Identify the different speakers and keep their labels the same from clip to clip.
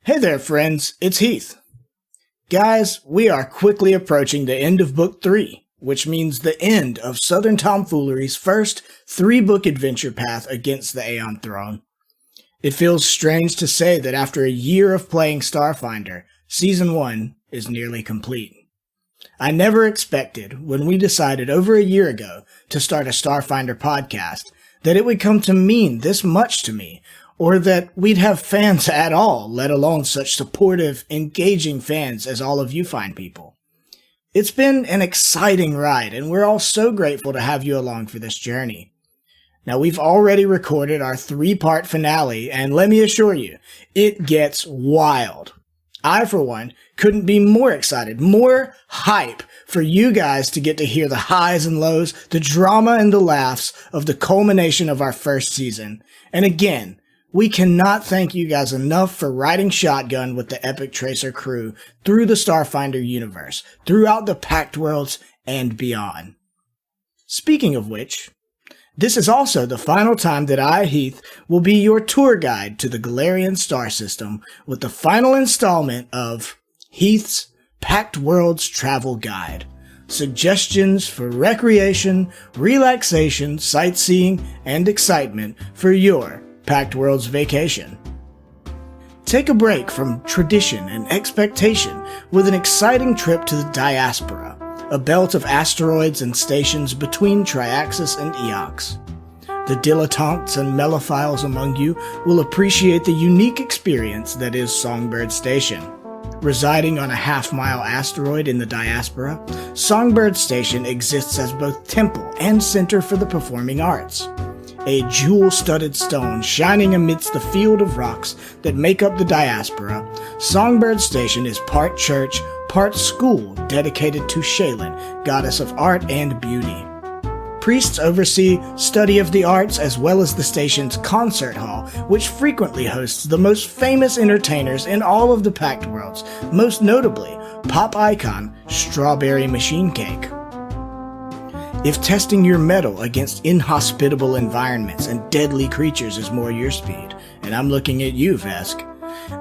Speaker 1: Hey there, friends, it's Heath. Guys, we are quickly approaching the end of Book 3, which means the end of Southern Tomfoolery's first 3-book adventure path against the Aeon throne. It feels strange to say that after a year of playing Starfinder, Season 1 is nearly complete. I never expected, when we decided over a year ago to start a Starfinder podcast, that it would come to mean this much to me, or that we'd have fans at all, let alone such supportive, engaging fans as all of you fine people. It's been an exciting ride, and we're all so grateful to have you along for this journey. Now, we've already recorded our 3-part finale, and let me assure you, it gets wild. I, for one, couldn't be more excited, more hype for you guys to get to hear the highs and lows, the drama and the laughs of the culmination of our first season. And again, we cannot thank you guys enough for riding shotgun with the Epic Tracer crew through the Starfinder universe, throughout the Pact Worlds, and beyond. Speaking of which, this is also the final time that I, Heath, will be your tour guide to the Galarian star system with the final installment of Heath's Pact Worlds Travel Guide. Suggestions for recreation, relaxation, sightseeing, and excitement for your Pact Worlds vacation. Take a break from tradition and expectation with an exciting trip to the Diaspora, a belt of asteroids and stations between Triaxis and Eox. The dilettantes and mellophiles among you will appreciate the unique experience that is Songbird Station. Residing on a half-mile asteroid in the Diaspora, Songbird Station exists as both temple and center for the performing arts. A jewel-studded stone shining amidst the field of rocks that make up the Diaspora, Songbird Station is part church, part school dedicated to Shaylin, goddess of art and beauty. Priests oversee study of the arts as well as the station's concert hall, which frequently hosts the most famous entertainers in all of the Pact Worlds, most notably pop icon Strawberry Machine Cake. If testing your mettle against inhospitable environments and deadly creatures is more your speed, and I'm looking at you, Vesk,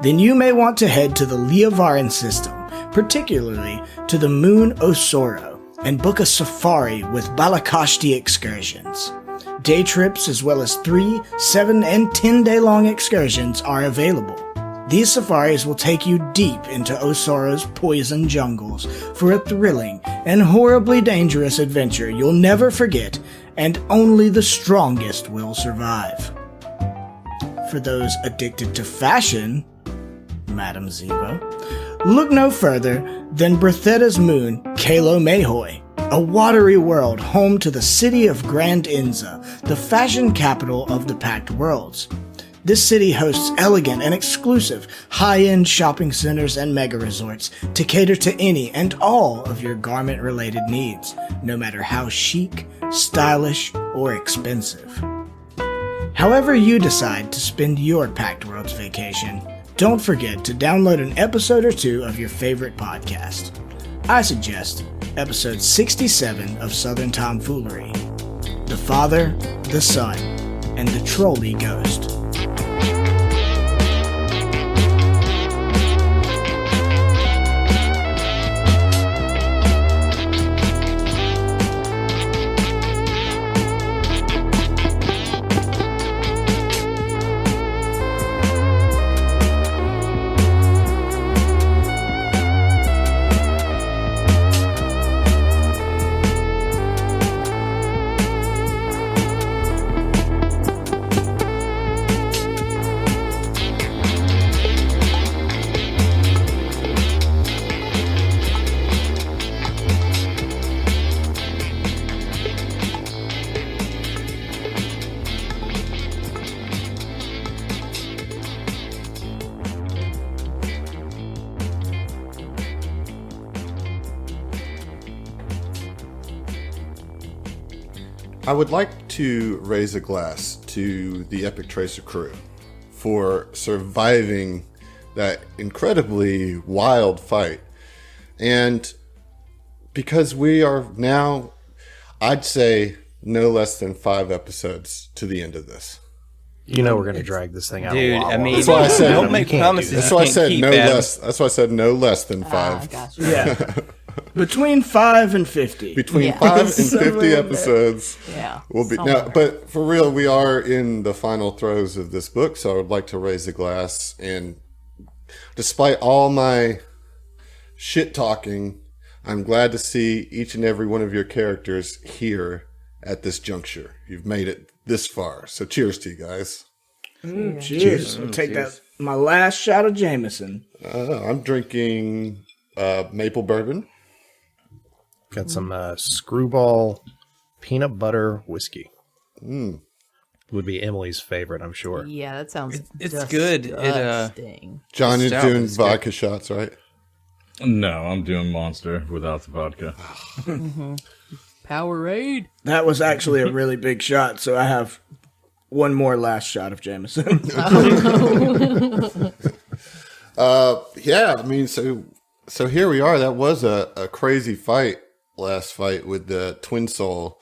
Speaker 1: then you may want to head to the Leovaran system, particularly to the moon Osoro, and book a safari with Balakashti excursions. Day trips as well as 3, 7, and 10-day-long excursions are available. These safaris will take you deep into Osoro's poison jungles for a thrilling and horribly dangerous adventure you'll never forget, and only the strongest will survive. For those addicted to fashion, Madam Zevo, look no further than Berthetta's moon, Kalo Mayhoy, a watery world home to the city of Grand Inza, the fashion capital of the Pact Worlds. This city hosts elegant and exclusive high-end shopping centers and mega resorts to cater to any and all of your garment-related needs, no matter how chic, stylish, or expensive. However you decide to spend your Pact Worlds vacation, don't forget to download an episode or 2 of your favorite podcast. I suggest episode 67 of Southern Tomfoolery, The Father, the Son, and the Trolly Ghost.
Speaker 2: I would like to raise a glass to the Epic Tracer crew for surviving that incredibly wild fight. And because we are now, I'd say, no less than 5 episodes to the end of this.
Speaker 3: You know we're gonna drag this thing out.
Speaker 4: Dude,
Speaker 3: a lot
Speaker 4: I mean,
Speaker 2: That's why I said
Speaker 4: don't make promises.
Speaker 2: That's
Speaker 4: you
Speaker 2: why I
Speaker 4: can't
Speaker 2: said
Speaker 4: keep,
Speaker 2: no
Speaker 4: Adam.
Speaker 2: less. That's why I said no less than 5.
Speaker 5: Gotcha.
Speaker 1: Yeah. Between 5 and 50.
Speaker 2: Between
Speaker 5: Yeah.
Speaker 2: 5 and
Speaker 1: Somewhere
Speaker 2: 50
Speaker 1: in there.
Speaker 2: episodes.
Speaker 5: Yeah.
Speaker 2: We'll be
Speaker 5: somewhere.
Speaker 2: now, but for real, we are in the final throes of this book, so I would like to raise a glass. And despite all my shit talking, I'm glad to see each and every one of your characters here at this juncture. You've made it this far, so cheers to you guys.
Speaker 1: Cheers. I'll take that. My last shot of Jameson.
Speaker 2: I'm drinking maple bourbon.
Speaker 3: Got some Screwball peanut butter whiskey. Would be Emily's favorite, I'm sure.
Speaker 5: Yeah, that sounds.
Speaker 4: It's good.
Speaker 5: disgusting.
Speaker 2: John is
Speaker 4: Stout
Speaker 2: doing
Speaker 4: is good.
Speaker 2: vodka shots, right?
Speaker 6: No, I'm doing Monster without the vodka.
Speaker 5: Powerade.
Speaker 1: That was actually a really big shot, so I have one more last shot of Jameson.
Speaker 2: Yeah, I mean, so here we are. That was a crazy fight, last fight with the Twin Soul.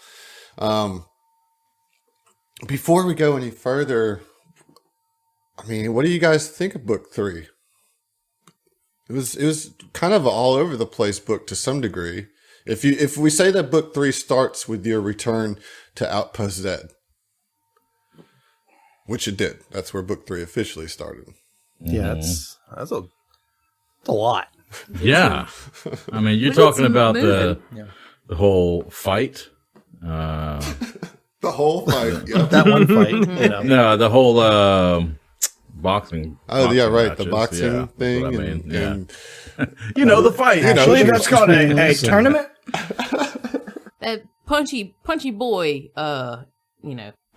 Speaker 2: Before we go any further, I mean, what do you guys think of book 3? It was kind of all over the place book to some degree. If we say that book 3 starts with your return to Outpost Z, which it did. That's where book 3 officially started.
Speaker 3: Yeah, that's a lot.
Speaker 6: Yeah. I mean, you're talking about the whole fight.
Speaker 2: The whole fight. Yeah.
Speaker 3: That one fight, you know.
Speaker 6: No, the whole boxing.
Speaker 2: Oh yeah,
Speaker 6: boxing
Speaker 2: right.
Speaker 6: matches.
Speaker 2: The boxing
Speaker 6: Yeah,
Speaker 2: thing.
Speaker 6: that's what I
Speaker 2: And,
Speaker 6: mean. Yeah.
Speaker 2: and
Speaker 6: You know the fight.
Speaker 2: know,
Speaker 1: I believe that's called a tournament.
Speaker 5: That punchy boy,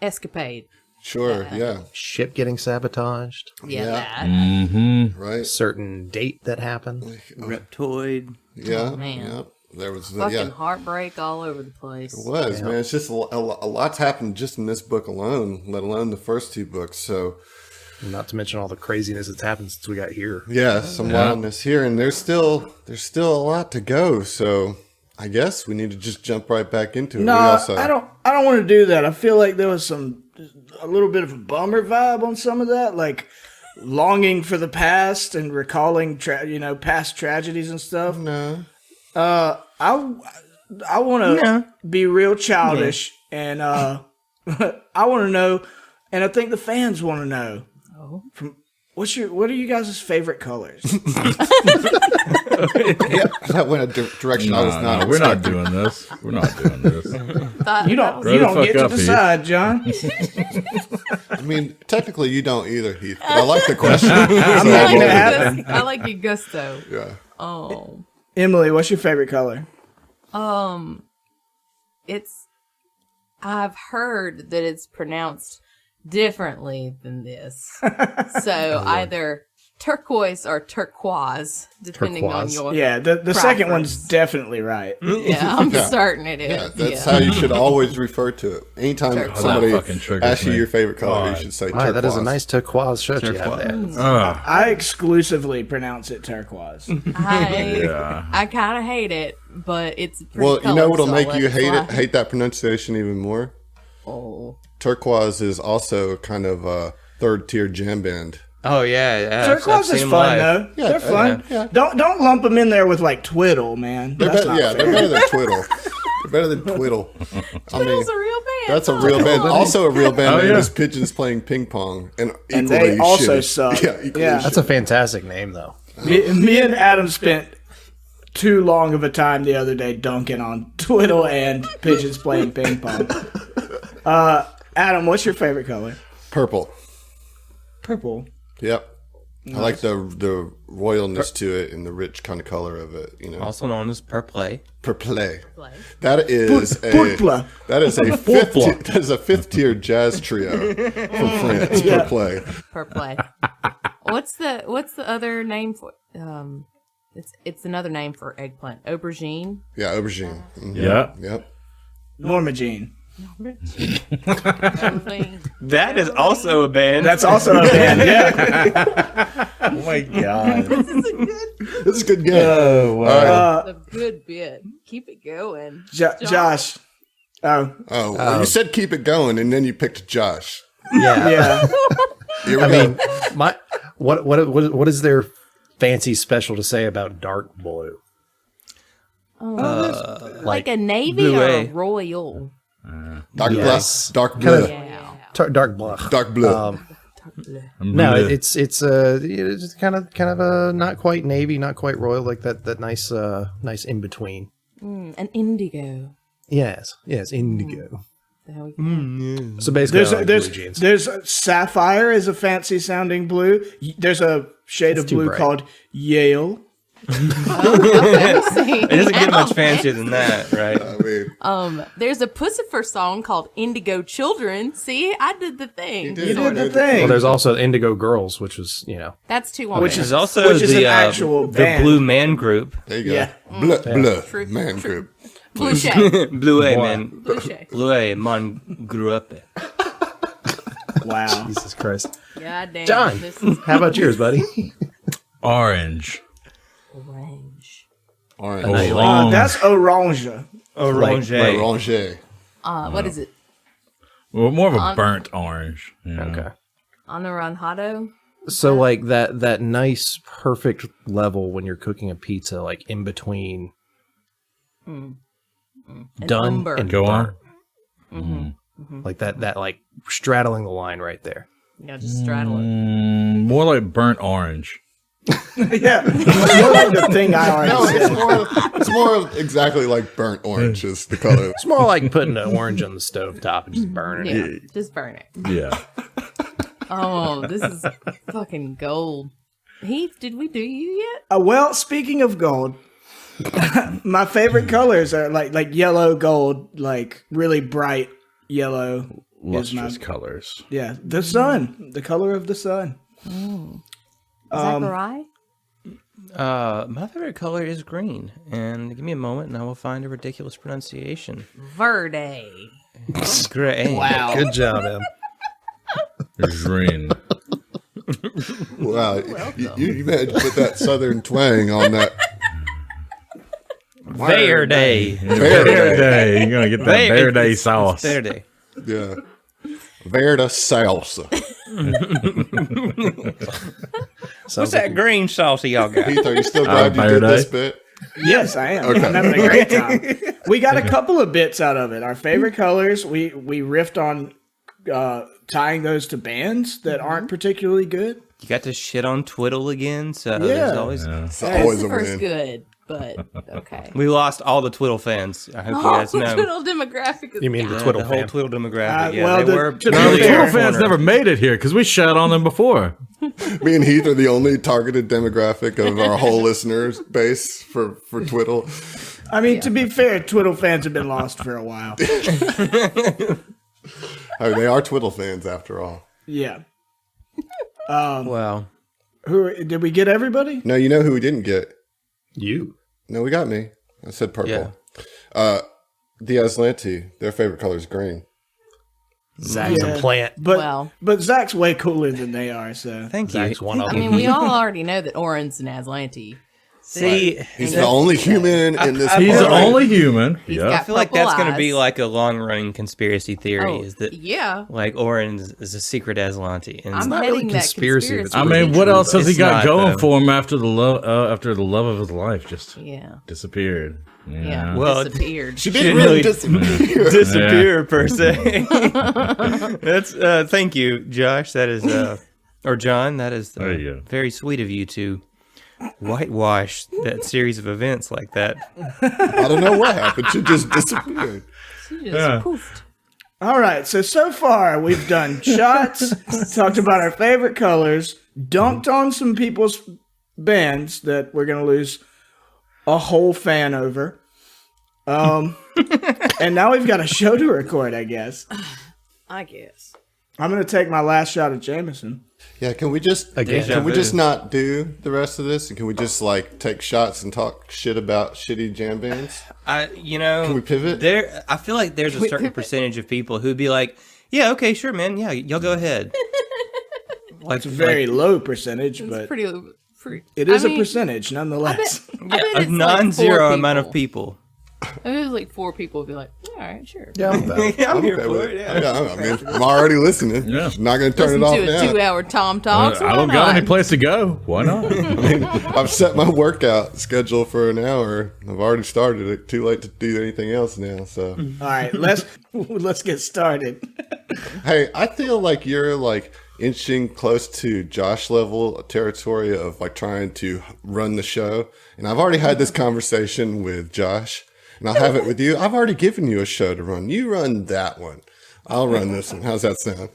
Speaker 5: escapade.
Speaker 2: sure, yeah.
Speaker 3: Ship getting sabotaged.
Speaker 5: Yeah,
Speaker 2: Yeah.
Speaker 5: that.
Speaker 6: Mm-hmm.
Speaker 2: Right.
Speaker 3: Certain date that happened.
Speaker 4: Reptoid.
Speaker 2: Yeah.
Speaker 5: man.
Speaker 2: Yeah. There was
Speaker 5: Fucking heartbreak all over the place.
Speaker 2: It was, man. It's just a lot's happened just in this book alone, let alone the first 2 books. So,
Speaker 3: Not to mention all the craziness that's happened since we got here.
Speaker 2: yeah, some wildness here, and there's still a lot to go. So, I guess we need to just jump right back into it.
Speaker 1: No,
Speaker 2: What else,
Speaker 1: I don't want to do that. I feel like there was a little bit of a bummer vibe on some of that, like longing for the past and recalling past tragedies and stuff.
Speaker 2: No.
Speaker 1: I want to be real childish, and I want to know, and I think the fans want to know. From what are you guys' favorite colors?
Speaker 2: That went a direction I was not.
Speaker 6: We're not doing this. We're not doing this.
Speaker 1: You don't
Speaker 6: Grow the fuck
Speaker 1: get to
Speaker 6: up, Heath.
Speaker 1: decide, John.
Speaker 2: I mean, technically, you don't either, Heath. But I like the question.
Speaker 1: I'm making it happen.
Speaker 5: I like your gusto.
Speaker 2: Yeah.
Speaker 5: Oh,
Speaker 1: Emily, what's your favorite color?
Speaker 5: I've heard that it's pronounced differently than this. So either turquoise or turquoise, depending
Speaker 3: Turquoise.
Speaker 5: on your.
Speaker 1: Yeah, the second
Speaker 5: Preference.
Speaker 1: one's definitely right.
Speaker 5: Yeah, I'm certain it is.
Speaker 2: Yeah, that's how you should always refer to it. Anytime
Speaker 5: Turquoise.
Speaker 2: somebody
Speaker 6: That fucking triggers
Speaker 2: asks you
Speaker 6: me.
Speaker 2: your favorite color, you
Speaker 6: God.
Speaker 2: should say
Speaker 3: All
Speaker 2: turquoise.
Speaker 3: right, that is a nice turquoise shirt you have there.
Speaker 1: I exclusively pronounce it turquoise.
Speaker 5: I kind of hate it, but it's a pretty
Speaker 2: Well, you know
Speaker 5: color,
Speaker 2: what'll
Speaker 5: so
Speaker 2: make
Speaker 5: let
Speaker 2: you
Speaker 5: it
Speaker 2: hate
Speaker 5: fly.
Speaker 2: hate that pronunciation even more?
Speaker 5: Oh.
Speaker 2: Turquoise is also kind of a third-tier jam band.
Speaker 4: Oh yeah.
Speaker 1: Turquoise is fun though.
Speaker 2: Yeah,
Speaker 1: They're fun.
Speaker 2: yeah.
Speaker 1: Don't lump them in there with like twiddle, man.
Speaker 2: They're
Speaker 1: That's
Speaker 2: better,
Speaker 1: not
Speaker 2: yeah,
Speaker 1: fair.
Speaker 2: they're better than Twiddle. They're better than Twiddle. I mean,
Speaker 5: Twiddle's a real band.
Speaker 2: that's a real band. Also, a real band
Speaker 6: Oh,
Speaker 2: name
Speaker 6: yeah.
Speaker 2: is Pigeons Playing Ping Pong, and
Speaker 1: And
Speaker 2: equally
Speaker 1: they also
Speaker 2: shitty.
Speaker 1: suck.
Speaker 2: Yeah, equally
Speaker 1: Yeah.
Speaker 3: That's a fantastic name, though.
Speaker 1: Me and Adam spent too long of a time the other day dunking on twiddle and pigeons playing ping pong. Adam, what's your favorite color?
Speaker 2: purple.
Speaker 1: Purple.
Speaker 2: Yep. I like the royalness to it and the rich kind of color of it. You know,
Speaker 4: Also known as Purple.
Speaker 2: purple. That is
Speaker 1: Purple.
Speaker 2: that is a fifth tier jazz trio from France.
Speaker 1: Yeah.
Speaker 2: Purple.
Speaker 5: per play. What's the other name for? It's another name for eggplant. Aubergine.
Speaker 2: Yeah, aubergine. Mhm.
Speaker 6: Yeah.
Speaker 2: Yep.
Speaker 1: Norma Jean.
Speaker 5: Aubergine.
Speaker 4: That is also a band.
Speaker 1: That's also a band, yeah.
Speaker 3: Oh my god.
Speaker 2: This is a good game.
Speaker 3: Oh, wow.
Speaker 2: All right.
Speaker 5: A good bit. Keep it going.
Speaker 1: Josh. Oh,
Speaker 2: Oh, well, you said keep it going, and then you picked Josh.
Speaker 1: Yeah.
Speaker 2: Here we
Speaker 7: I
Speaker 2: go.
Speaker 7: mean, what is their fancy special to say about dark blue?
Speaker 5: Like a navy
Speaker 4: Blue
Speaker 5: or
Speaker 4: A.
Speaker 5: a royal?
Speaker 2: Dark
Speaker 7: Yes.
Speaker 2: blue. Dark blue.
Speaker 5: Yeah.
Speaker 7: Dark blue.
Speaker 2: Dark blue.
Speaker 7: No, it's kind of a not quite navy, not quite royal, like that nice in between.
Speaker 5: An indigo.
Speaker 7: Yes, indigo.
Speaker 5: There we go.
Speaker 7: So basically, I like blue jeans.
Speaker 1: There's sapphire is a fancy sounding blue. There's a shade of
Speaker 7: too
Speaker 1: blue
Speaker 7: bright.
Speaker 1: called Yale.
Speaker 4: It doesn't get much fancier than that, right?
Speaker 2: I mean,
Speaker 5: There's a Pussifer song called Indigo Children. See, I did the thing.
Speaker 2: did.
Speaker 1: You did the
Speaker 7: Well,
Speaker 1: thing.
Speaker 7: there's also Indigo Girls, which was
Speaker 5: That's too long.
Speaker 1: Which
Speaker 4: There's
Speaker 1: is
Speaker 4: also
Speaker 1: which is
Speaker 4: the
Speaker 1: an actual
Speaker 4: the
Speaker 1: band.
Speaker 4: Blue Man Group.
Speaker 2: there you go.
Speaker 1: Yeah.
Speaker 2: Blue
Speaker 5: True.
Speaker 2: man group.
Speaker 5: Blue Shay.
Speaker 4: Blue A, man.
Speaker 5: Blue Shay.
Speaker 4: Blue A, man grew up.
Speaker 1: Wow.
Speaker 7: Jesus Christ.
Speaker 5: God damn.
Speaker 7: John.
Speaker 5: This is
Speaker 7: How about yours, buddy?
Speaker 6: Orange.
Speaker 5: orange.
Speaker 2: Orange.
Speaker 1: That's orange.
Speaker 4: Orange.
Speaker 2: Orange.
Speaker 5: What is it?
Speaker 6: Well, more of a burnt orange.
Speaker 7: Okay.
Speaker 5: Anaranjado?
Speaker 7: So like that nice perfect level when you're cooking a pizza, like in between done
Speaker 5: umber.
Speaker 7: and
Speaker 6: Go on.
Speaker 7: burnt. Like that like straddling the line right there.
Speaker 5: Yeah, just straddle it.
Speaker 6: More like burnt orange.
Speaker 1: Yeah. More like the thing I already
Speaker 2: No,
Speaker 1: said.
Speaker 2: it's more exactly like burnt orange is the color.
Speaker 7: It's more like putting an orange on the stove top and just burning
Speaker 5: Yeah,
Speaker 7: it.
Speaker 5: just burn it.
Speaker 6: Yeah.
Speaker 5: Oh, this is fucking gold. Heath, did we do you yet?
Speaker 1: Well, speaking of gold, my favorite colors are like yellow, gold, like really bright yellow.
Speaker 6: Lustrous colors.
Speaker 1: Yeah, the sun, the color of the sun.
Speaker 5: Zachariah?
Speaker 4: My favorite color is green. And give me a moment and I will find a ridiculous pronunciation.
Speaker 5: Verde.
Speaker 4: Gray.
Speaker 1: Wow.
Speaker 7: Good job, Em.
Speaker 6: Green.
Speaker 2: Wow, you managed to put that southern twang on that.
Speaker 4: Verde.
Speaker 6: Verde. You're going to get that Verde sauce.
Speaker 4: Verde.
Speaker 2: Yeah. Verda salsa.
Speaker 4: What's that green sauce y'all got?
Speaker 2: Heath, are you still glad you did this bit?
Speaker 1: Yes, I am. I'm having a great time. We got a couple of bits out of it. Our favorite colors, we riffed on tying those to bands that aren't particularly good.
Speaker 4: You got to shit on Twiddle again, so
Speaker 1: Yeah.
Speaker 4: there's always...
Speaker 2: It's always a
Speaker 5: First
Speaker 2: win.
Speaker 5: good, but okay.
Speaker 4: We lost all the Twiddle fans. I hope you
Speaker 5: Oh,
Speaker 4: guys
Speaker 5: the
Speaker 4: know.
Speaker 5: Twiddle demographic is
Speaker 7: You mean the
Speaker 5: gone.
Speaker 7: Twiddle
Speaker 4: the whole
Speaker 7: fam?
Speaker 4: Twiddle demographic. Yeah,
Speaker 1: well,
Speaker 4: they
Speaker 1: the-
Speaker 4: were.
Speaker 1: to be
Speaker 6: No, the
Speaker 1: fair,
Speaker 6: Twiddle fans never made it here because we shot on them before.
Speaker 2: Me and Heath are the only targeted demographic of our whole listeners base for Twiddle.
Speaker 1: I mean, to be fair, Twiddle fans have been lost for a while.
Speaker 2: I mean, they are Twiddle fans after all.
Speaker 1: Yeah.
Speaker 4: Wow.
Speaker 1: Who did we get? Everybody?
Speaker 2: No, you know who we didn't get?
Speaker 7: You.
Speaker 2: No, we got me. I said purple.
Speaker 4: Yeah.
Speaker 2: The Aslanti, their favorite color is green.
Speaker 7: Zach's
Speaker 1: Yeah.
Speaker 7: a plant.
Speaker 1: But but Zach's way cooler than they are. So
Speaker 4: Thank you.
Speaker 7: Zach's one of
Speaker 5: I
Speaker 7: them.
Speaker 5: mean, we all already know that Orange and Aslanti.
Speaker 4: See,
Speaker 2: He's the only human in this.
Speaker 6: He's the
Speaker 2: party.
Speaker 6: only human.
Speaker 5: He's
Speaker 6: Yeah.
Speaker 5: got
Speaker 4: I feel like
Speaker 5: purple
Speaker 4: that's going to be
Speaker 5: eyes.
Speaker 4: like a long-running conspiracy theory.
Speaker 5: Oh,
Speaker 4: Is that
Speaker 5: yeah.
Speaker 4: like Orange is a secret Aslanti? And
Speaker 5: I'm
Speaker 7: not
Speaker 5: heading
Speaker 7: really
Speaker 5: that
Speaker 7: conspiracy,
Speaker 5: conspiracy.
Speaker 7: it's
Speaker 6: I
Speaker 7: really
Speaker 6: mean, what
Speaker 7: true,
Speaker 6: else has he
Speaker 4: It's
Speaker 6: got
Speaker 4: not,
Speaker 6: going
Speaker 4: though.
Speaker 6: for him after the love of his life just
Speaker 5: Yeah.
Speaker 6: disappeared?
Speaker 5: Yeah.
Speaker 4: Well,
Speaker 5: Disappeared.
Speaker 2: She didn't really disappear.
Speaker 4: disappear per se. That's thank you, Josh. That is or John. That is
Speaker 6: There you go.
Speaker 4: very sweet of you to whitewash that series of events like that.
Speaker 2: I don't know what happened. She just disappeared.
Speaker 5: She just
Speaker 6: Yeah.
Speaker 5: poofed.
Speaker 1: all right. So far we've done shots, talked about our favorite colors, dunked on some people's bands that we're gonna lose a whole fan over. And now we've got a show to record, I guess.
Speaker 5: I guess.
Speaker 1: I'm gonna take my last shot of Jameson.
Speaker 2: Yeah, can we just
Speaker 7: Again.
Speaker 2: can we just not do the rest of this? And can we just like take shots and talk shit about shitty jam bands?
Speaker 4: Can
Speaker 2: we pivot?
Speaker 4: There, I feel like there's a certain percentage of people who'd be like, "Yeah, okay, sure, man. Yeah, y'all go ahead." Like
Speaker 1: It's a very low percentage,
Speaker 5: It's
Speaker 1: but
Speaker 5: pretty.
Speaker 1: it is
Speaker 5: I
Speaker 1: a
Speaker 5: mean,
Speaker 1: percentage nonetheless.
Speaker 5: I bet
Speaker 4: a
Speaker 5: it's
Speaker 4: non-zero
Speaker 5: like 4
Speaker 4: amount of people.
Speaker 5: I bet it's like 4 people would be like, right, sure.
Speaker 7: Yeah, I'm back.
Speaker 4: Yeah, I'm here
Speaker 2: okay
Speaker 4: for
Speaker 2: with
Speaker 4: it.
Speaker 2: it.
Speaker 4: Yeah.
Speaker 2: Yeah, I mean, I'm already listening.
Speaker 6: Yeah.
Speaker 2: Not going to turn
Speaker 5: Listen
Speaker 2: it
Speaker 5: to
Speaker 2: off
Speaker 5: a
Speaker 2: now.
Speaker 5: 2-hour Tom talks.
Speaker 6: I don't got any place to go. Why not?
Speaker 2: I mean, I've set my workout schedule for an hour. I've already started it. Too late to do anything else now. So,
Speaker 1: All right, let's get started.
Speaker 2: hey, I feel like you're like inching close to Josh level territory of like trying to run the show. And I've already had this conversation with Josh, and I'll have it with you. I've already given you a show to run. You run that one. I'll run this one. How's that sound?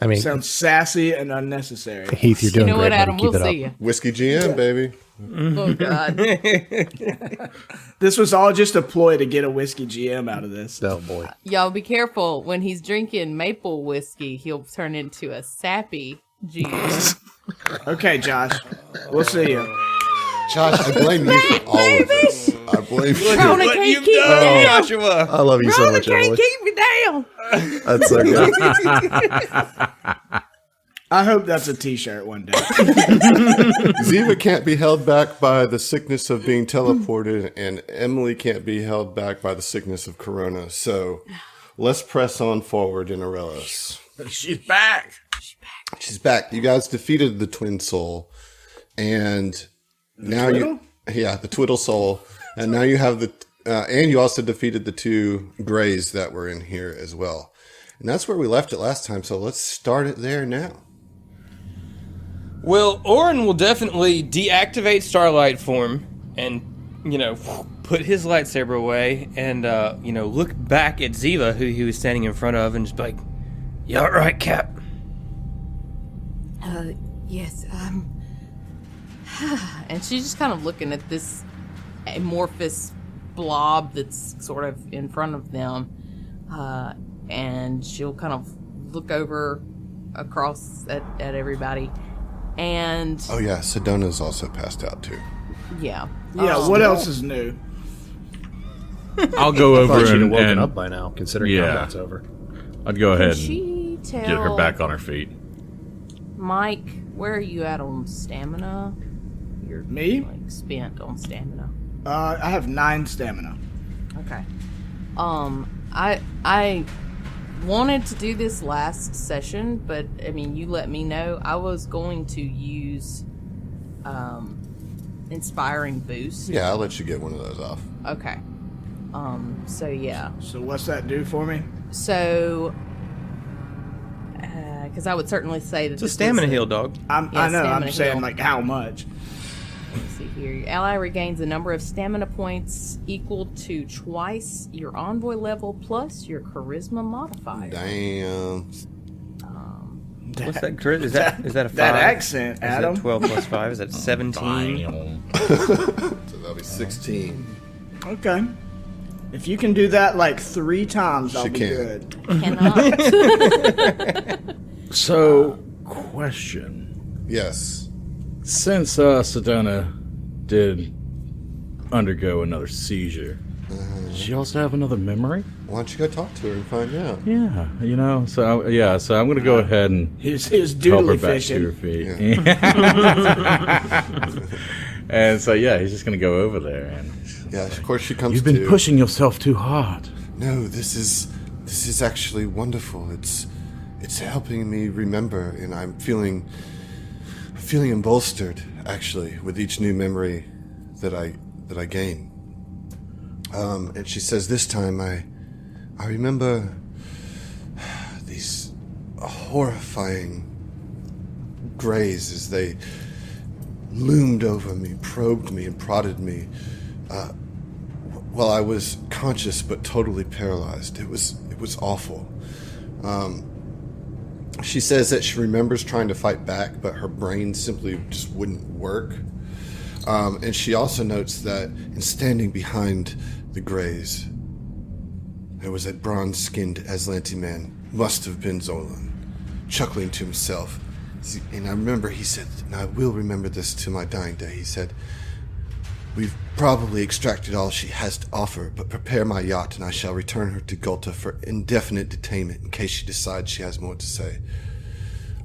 Speaker 7: I mean,
Speaker 1: Sounds sassy and unnecessary.
Speaker 7: Heath, you're
Speaker 5: You
Speaker 7: doing
Speaker 5: know
Speaker 7: great.
Speaker 5: what, Adam?
Speaker 7: buddy. Keep
Speaker 5: We'll
Speaker 7: it
Speaker 5: see
Speaker 7: up.
Speaker 5: you.
Speaker 2: Whiskey GM, baby.
Speaker 5: Oh, God.
Speaker 1: This was all just a ploy to get a whiskey GM out of this.
Speaker 7: Oh boy.
Speaker 5: Y'all be careful. When he's drinking maple whiskey, he'll turn into a sappy GM.
Speaker 1: Okay, Josh, we'll see you.
Speaker 2: Josh, I blame you for all of this. I blame you.
Speaker 5: Rona
Speaker 4: What
Speaker 5: can't
Speaker 4: you've
Speaker 5: keep me
Speaker 4: done,
Speaker 5: down.
Speaker 4: Joshua.
Speaker 7: I love you so
Speaker 5: Rona
Speaker 7: much,
Speaker 5: can't
Speaker 7: Emily.
Speaker 5: keep me down.
Speaker 7: That's so good.
Speaker 1: I hope that's a T-shirt one day.
Speaker 2: Ziva can't be held back by the sickness of being teleported, and Emily can't be held back by the sickness of Corona. So let's press on forward in Aurelis.
Speaker 6: She's back.
Speaker 2: She's back. You guys defeated the Twin Soul, and now
Speaker 1: Twiddle?
Speaker 2: the Twiddle Soul, and now you have the, and you also defeated the 2 Greys that were in here as well. And that's where we left it last time, so let's start it there now.
Speaker 4: Well, Orin will definitely deactivate Starlight form and, put his lightsaber away and, look back at Ziva, who he was standing in front of, and just be like, "You all right, Cap?"
Speaker 5: Yes, and she's just kind of looking at this amorphous blob that's sort of in front of them, and she'll kind of look across at everybody, and
Speaker 2: Oh yeah, Sedona's also passed out too.
Speaker 5: yeah,
Speaker 1: Yeah, what else is new?
Speaker 6: I'll go
Speaker 7: I
Speaker 6: over
Speaker 7: thought she'd have
Speaker 6: and,
Speaker 7: woken
Speaker 6: and
Speaker 7: up by now, considering
Speaker 6: Yeah.
Speaker 7: combat's over.
Speaker 6: I'd go ahead and
Speaker 5: she tell
Speaker 6: get her back on her feet.
Speaker 5: Mike, where are you at on stamina? You're
Speaker 1: Me?
Speaker 5: like spent on stamina.
Speaker 1: I have 9 stamina.
Speaker 5: Okay. I wanted to do this last session, but I mean, you let me know. I was going to use inspiring boost.
Speaker 2: Yeah, I'll let you get one of those off.
Speaker 5: Okay. So yeah.
Speaker 1: So what's that do for me?
Speaker 5: So because I would certainly say that
Speaker 4: It's a stamina heal, dog.
Speaker 1: I know. I'm
Speaker 5: stamina
Speaker 1: saying
Speaker 5: heal.
Speaker 1: like how much?
Speaker 5: Let's see here. Your ally regains a number of stamina points equal to twice your envoy level plus your charisma modifier.
Speaker 2: Damn.
Speaker 4: What's that crit? Is that a 5?
Speaker 1: That accent,
Speaker 4: Is
Speaker 1: Adam.
Speaker 4: that 12 plus 5? Is that 17?
Speaker 2: So that'll be 16.
Speaker 1: Okay. If you can do that like 3 times, I'll
Speaker 2: She
Speaker 1: be
Speaker 2: can.
Speaker 1: good.
Speaker 5: Cannot.
Speaker 6: So, question.
Speaker 2: Yes.
Speaker 6: Since Sedona did undergo another seizure, did she also have another memory?
Speaker 2: Why don't you go talk to her and find out?
Speaker 6: Yeah, so I'm going to go ahead and
Speaker 1: His
Speaker 6: help her
Speaker 1: doodly
Speaker 6: back to her
Speaker 1: fishing.
Speaker 6: feet. And so, yeah, he's just going to go over there. And
Speaker 2: Yeah, of course she comes
Speaker 6: you've been
Speaker 2: to.
Speaker 6: pushing yourself too hard.
Speaker 2: No, this is actually wonderful. It's helping me remember, and I'm feeling embolstered actually with each new memory that I gain. And she says this time I remember these horrifying greys as they loomed over me, probed me, and prodded me. While I was conscious but totally paralyzed. It was awful. She says that she remembers trying to fight back, but her brain simply just wouldn't work. And she also notes that in standing behind the Greys, there was a bronze-skinned Aslanti man, must have been Zolan, chuckling to himself. And I remember he said, and I will remember this to my dying day, he said, "We've probably extracted all she has to offer, but prepare my yacht and I shall return her to Gulta for indefinite detainment in case she decides she has more to say.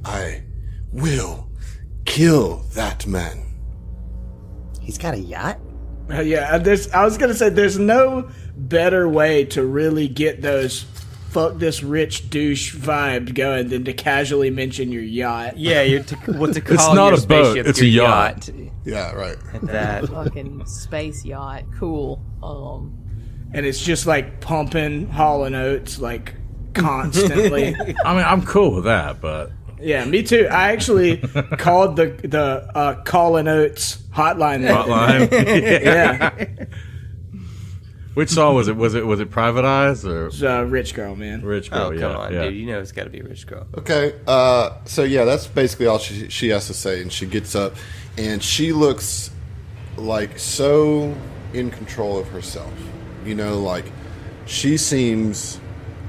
Speaker 2: I will kill that man."
Speaker 7: He's got a yacht?
Speaker 1: Yeah, I was gonna say there's no better way to really get those fuck this rich douche vibe going than to casually mention your yacht.
Speaker 4: Yeah, what to call
Speaker 6: It's not
Speaker 4: your
Speaker 6: a boat,
Speaker 4: spaceship,
Speaker 6: it's
Speaker 4: your
Speaker 6: a yacht.
Speaker 2: Yeah, right.
Speaker 4: That.
Speaker 5: Fucking space yacht. Cool.
Speaker 1: And it's just like pumping Hall & Oates like constantly.
Speaker 6: I mean, I'm cool with that, but
Speaker 1: Yeah, me too. I actually called the Call & Oates hotline. Yeah,
Speaker 6: which song was it? Was it Private Eyes or
Speaker 1: it's Rich Girl, man.
Speaker 6: Rich Girl?
Speaker 4: Oh,
Speaker 6: yeah,
Speaker 4: come on,
Speaker 6: yeah.
Speaker 4: dude. You know it's got to be Rich Girl.
Speaker 2: Okay, so yeah, that's basically all she has to say, and she gets up, and she looks like so in control of herself. You know, like she seems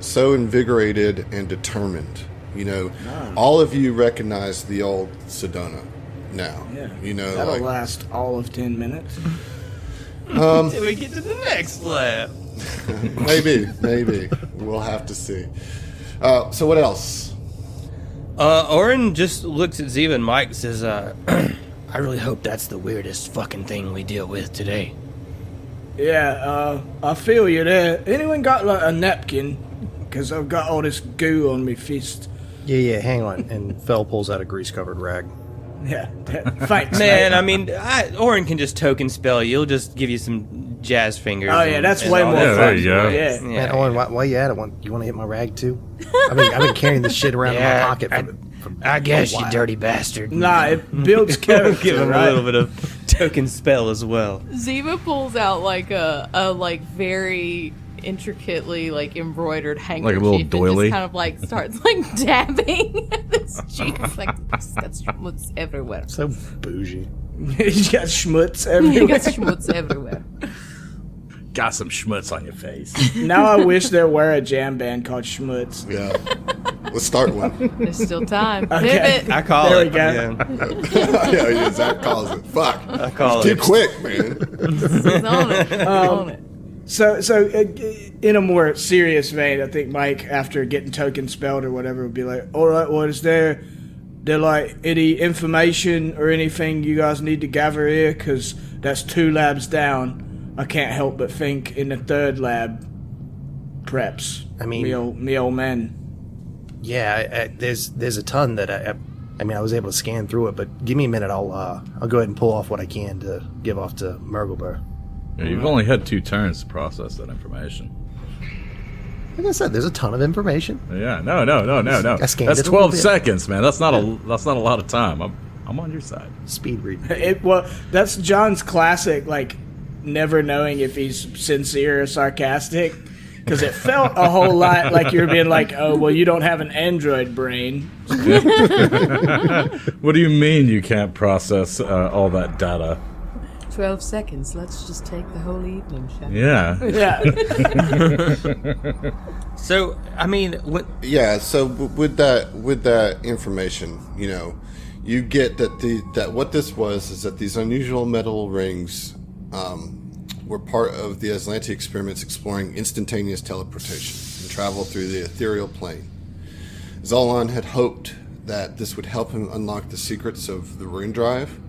Speaker 2: so invigorated and determined. You know, all of you recognize the old Sedona now.
Speaker 1: Yeah,
Speaker 2: you know,
Speaker 1: that'll
Speaker 2: like,
Speaker 1: last all of 10 minutes.
Speaker 4: Till we get to the next lap.
Speaker 2: maybe we'll have to see. So what else?
Speaker 4: Oren just looks at Ziva and Mike and says, I really hope that's the weirdest fucking thing we deal with today.
Speaker 1: Yeah, I feel you there. Anyone got like a napkin? Because I've got all this goo on my fist.
Speaker 7: Yeah, hang on. And Fell pulls out a grease-covered rag.
Speaker 1: Yeah, thanks,
Speaker 4: Man,
Speaker 1: mate.
Speaker 4: I mean, Oren can just token spell you. He'll just give you some jazz fingers.
Speaker 1: Oh yeah, that's way
Speaker 4: all
Speaker 1: more
Speaker 4: that.
Speaker 1: fun.
Speaker 6: there you go.
Speaker 1: Yeah.
Speaker 4: Yeah.
Speaker 7: Man, Owen, why you at it? You want to hit my rag too? I've been carrying this shit around in my pocket for
Speaker 4: I guess,
Speaker 7: a
Speaker 4: you
Speaker 7: while.
Speaker 4: dirty bastard.
Speaker 1: Nah, it builds character,
Speaker 4: Give him
Speaker 1: right?
Speaker 4: a little bit of token spell as well.
Speaker 5: Ziva pulls out like a very intricately like embroidered handkerchief
Speaker 6: little
Speaker 5: and
Speaker 6: doily?
Speaker 5: just kind of like starts like dabbing at this cheeks. Like it's got schmutz everywhere.
Speaker 7: So bougie.
Speaker 1: He's got schmutz
Speaker 5: You
Speaker 1: everywhere.
Speaker 5: got schmutz everywhere.
Speaker 6: Got some schmutz on your face.
Speaker 1: Now I wish there were a jam band called Schmutz.
Speaker 2: Yeah, let's start one.
Speaker 5: There's still time.
Speaker 1: Okay.
Speaker 5: Pivot.
Speaker 4: I call
Speaker 1: There
Speaker 4: it.
Speaker 1: we go.
Speaker 4: Yeah,
Speaker 2: Yeah, Zach calls it. Fuck.
Speaker 4: I call
Speaker 2: Too
Speaker 4: it.
Speaker 2: quick, man.
Speaker 5: He's on it. He's on it.
Speaker 1: So in a more serious vein, I think Mike, after getting token spelled or whatever, would be like, all right, well, is there like any information or anything you guys need to gather here? Because that's 2 labs down. I can't help but think in the 3rd lab, preps.
Speaker 7: I mean-
Speaker 1: me old man.
Speaker 7: Yeah, there's a ton that I mean, I was able to scan through it, but give me a minute. I'll go ahead and pull off what I can to give off to Murglebear.
Speaker 6: Yeah, you've only had 2 turns to process that information.
Speaker 7: Like I said, there's a ton of information.
Speaker 6: Yeah, no.
Speaker 7: I scanned
Speaker 6: That's
Speaker 7: it a
Speaker 6: 12
Speaker 7: little bit.
Speaker 6: seconds, man. That's not a lot of time. I'm on your side.
Speaker 7: Speed read.
Speaker 1: That's John's classic, like, never knowing if he's sincere or sarcastic. Because it felt a whole lot like you were being like, oh, well, you don't have an android brain.
Speaker 6: What do you mean you can't process all that data?
Speaker 5: 12 seconds. Let's just take the whole evening, shall we?
Speaker 6: Yeah.
Speaker 1: Yeah.
Speaker 4: So, I mean,
Speaker 2: Yeah, so with that information, you know, you get that what this was is that these unusual metal rings were part of the Aslanti experiments exploring instantaneous teleportation and travel through the ethereal plane. Zolon had hoped that this would help him unlock the secrets of the rune drive.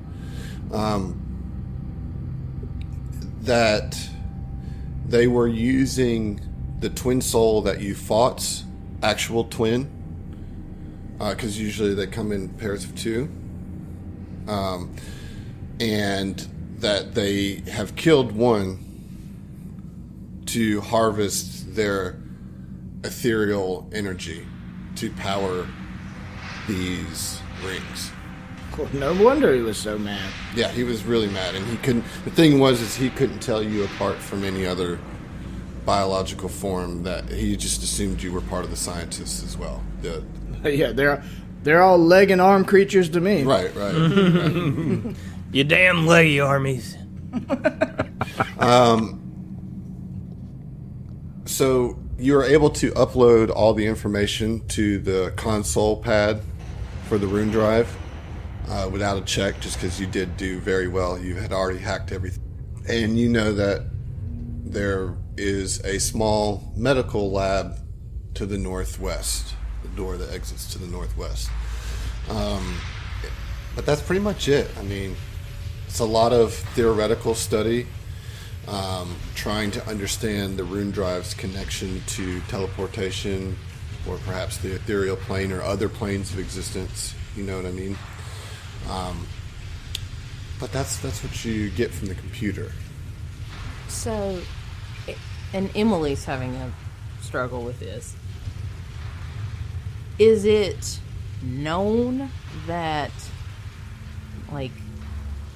Speaker 2: That they were using the twin soul that you fought's actual twin, because usually they come in pairs of 2, and that they have killed one to harvest their ethereal energy to power these rings.
Speaker 1: No wonder he was so mad.
Speaker 2: Yeah, he was really mad, and he couldn't. The thing was, is he couldn't tell you apart from any other biological form. That he just assumed you were part of the scientists as well.
Speaker 1: Yeah, they're all leg and arm creatures to me.
Speaker 2: Right.
Speaker 4: you damn leggy armies.
Speaker 2: So you are able to upload all the information to the console pad for the rune drive without a check, just because you did do very well. You had already hacked everything. And you know that there is a small medical lab to the northwest, the door that exits to the northwest. But that's pretty much it. I mean, it's a lot of theoretical study. trying to understand the rune drive's connection to teleportation, or perhaps the ethereal plane or other planes of existence. You know what I mean? But that's what you get from the computer.
Speaker 5: So, and Emily's having a struggle with this. Is it known that, like,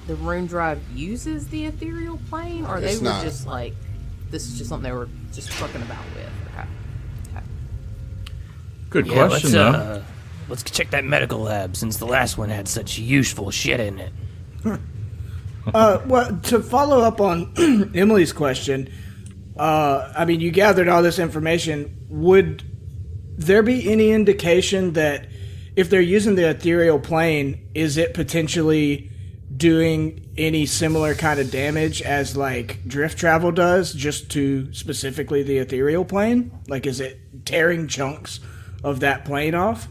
Speaker 5: the rune drive uses the ethereal plane, or
Speaker 2: It's
Speaker 5: they were
Speaker 2: not.
Speaker 5: just like, this is just something they were just fucking about with? Okay.
Speaker 6: Good question, though.
Speaker 4: Let's check that medical lab since the last one had such useful shit in it.
Speaker 1: Well, to follow up on Emily's question, I mean, you gathered all this information. Would there be any indication that if they're using the ethereal plane, is it potentially doing any similar kind of damage as, like, drift travel does, just to specifically the ethereal plane? Like, is it tearing chunks of that plane off?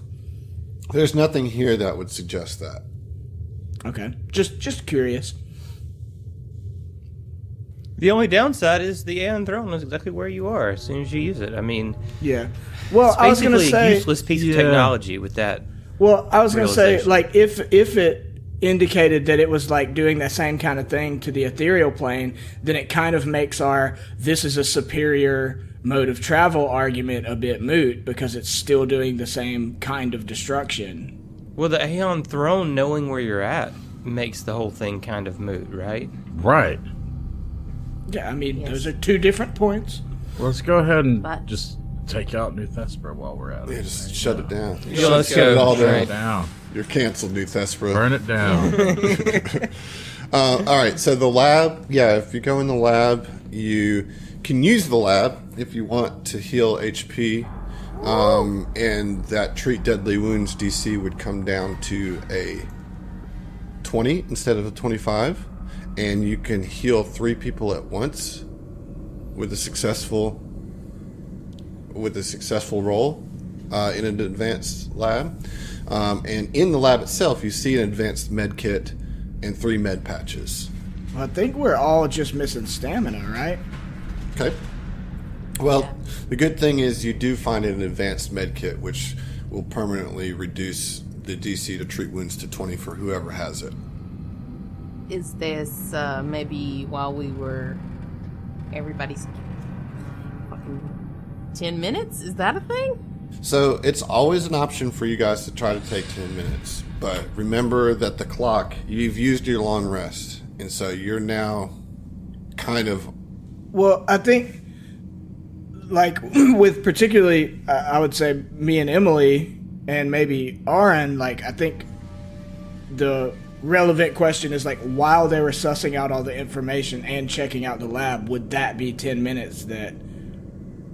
Speaker 2: There's nothing here that would suggest that.
Speaker 1: Okay, just curious.
Speaker 4: The only downside is the Aeon throne is exactly where you are as soon as you use it. I mean,
Speaker 1: Yeah. Well,
Speaker 4: it's
Speaker 1: I was going to
Speaker 4: basically
Speaker 1: say...
Speaker 4: a useless piece of technology with that.
Speaker 1: Well, I was going to say,
Speaker 4: realization.
Speaker 1: like, if it indicated that it was, like, doing that same kind of thing to the ethereal plane, then it kind of makes our this is a superior mode of travel argument a bit moot, because it's still doing the same kind of destruction.
Speaker 4: Well, the Aeon throne knowing where you're at makes the whole thing kind of moot, right?
Speaker 6: Right.
Speaker 1: Yeah, I mean,
Speaker 5: Yes.
Speaker 1: those are two different points.
Speaker 6: Let's go ahead and
Speaker 5: But-
Speaker 6: just take out New Thespera while we're at it.
Speaker 2: Yeah, just shut it down. You
Speaker 4: Yeah,
Speaker 2: shut
Speaker 4: let's
Speaker 2: it
Speaker 4: go.
Speaker 2: all
Speaker 6: Burn
Speaker 2: down.
Speaker 6: it down.
Speaker 2: You're canceled, New Thespera.
Speaker 6: Burn it down.
Speaker 2: All right, so the lab, yeah, if you go in the lab, you can use the lab if you want to heal HP, and that treat deadly wounds DC would come down to a 20 instead of a 25, and you can heal 3 people at once with a successful roll in an advanced lab. And in the lab itself, you see an advanced med kit and 3 med patches.
Speaker 1: I think we're all just missing stamina, right?
Speaker 2: Okay. Well, the good thing is you do find an advanced med kit, which will permanently reduce the DC to treat wounds to 20 for whoever has it.
Speaker 5: Is this maybe while we were everybody's fucking 10 minutes? Is that a thing?
Speaker 2: So it's always an option for you guys to try to take 10 minutes. But remember that the clock, you've used your long rest. And so you're now kind of...
Speaker 1: Well, I think, like, with particularly, I would say me and Emily, and maybe Aaron, like, I think the relevant question is, like, while they were sussing out all the information and checking out the lab, would that be 10 minutes that,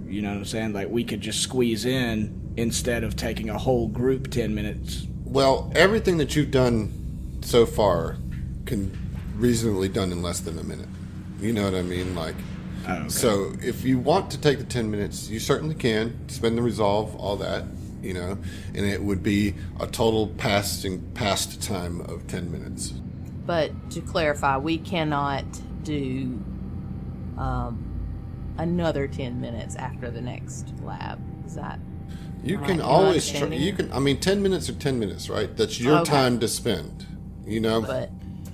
Speaker 1: you know what I'm saying, like, we could just squeeze in instead of taking a whole group 10 minutes?
Speaker 2: Well, everything that you've done so far can reasonably done in less than a minute. You know what I mean? Like,
Speaker 1: Okay.
Speaker 2: so if you want to take the 10 minutes, you certainly can spend the resolve, all that, you know, and it would be a total past time of 10 minutes.
Speaker 5: But to clarify, we cannot do another 10 minutes after the next lab. Is that?
Speaker 2: You
Speaker 5: Am
Speaker 2: can
Speaker 5: I
Speaker 2: always try.
Speaker 5: understanding?
Speaker 2: You can. I mean, 10 minutes are 10 minutes, right? That's your
Speaker 5: Okay.
Speaker 2: time to spend. You know.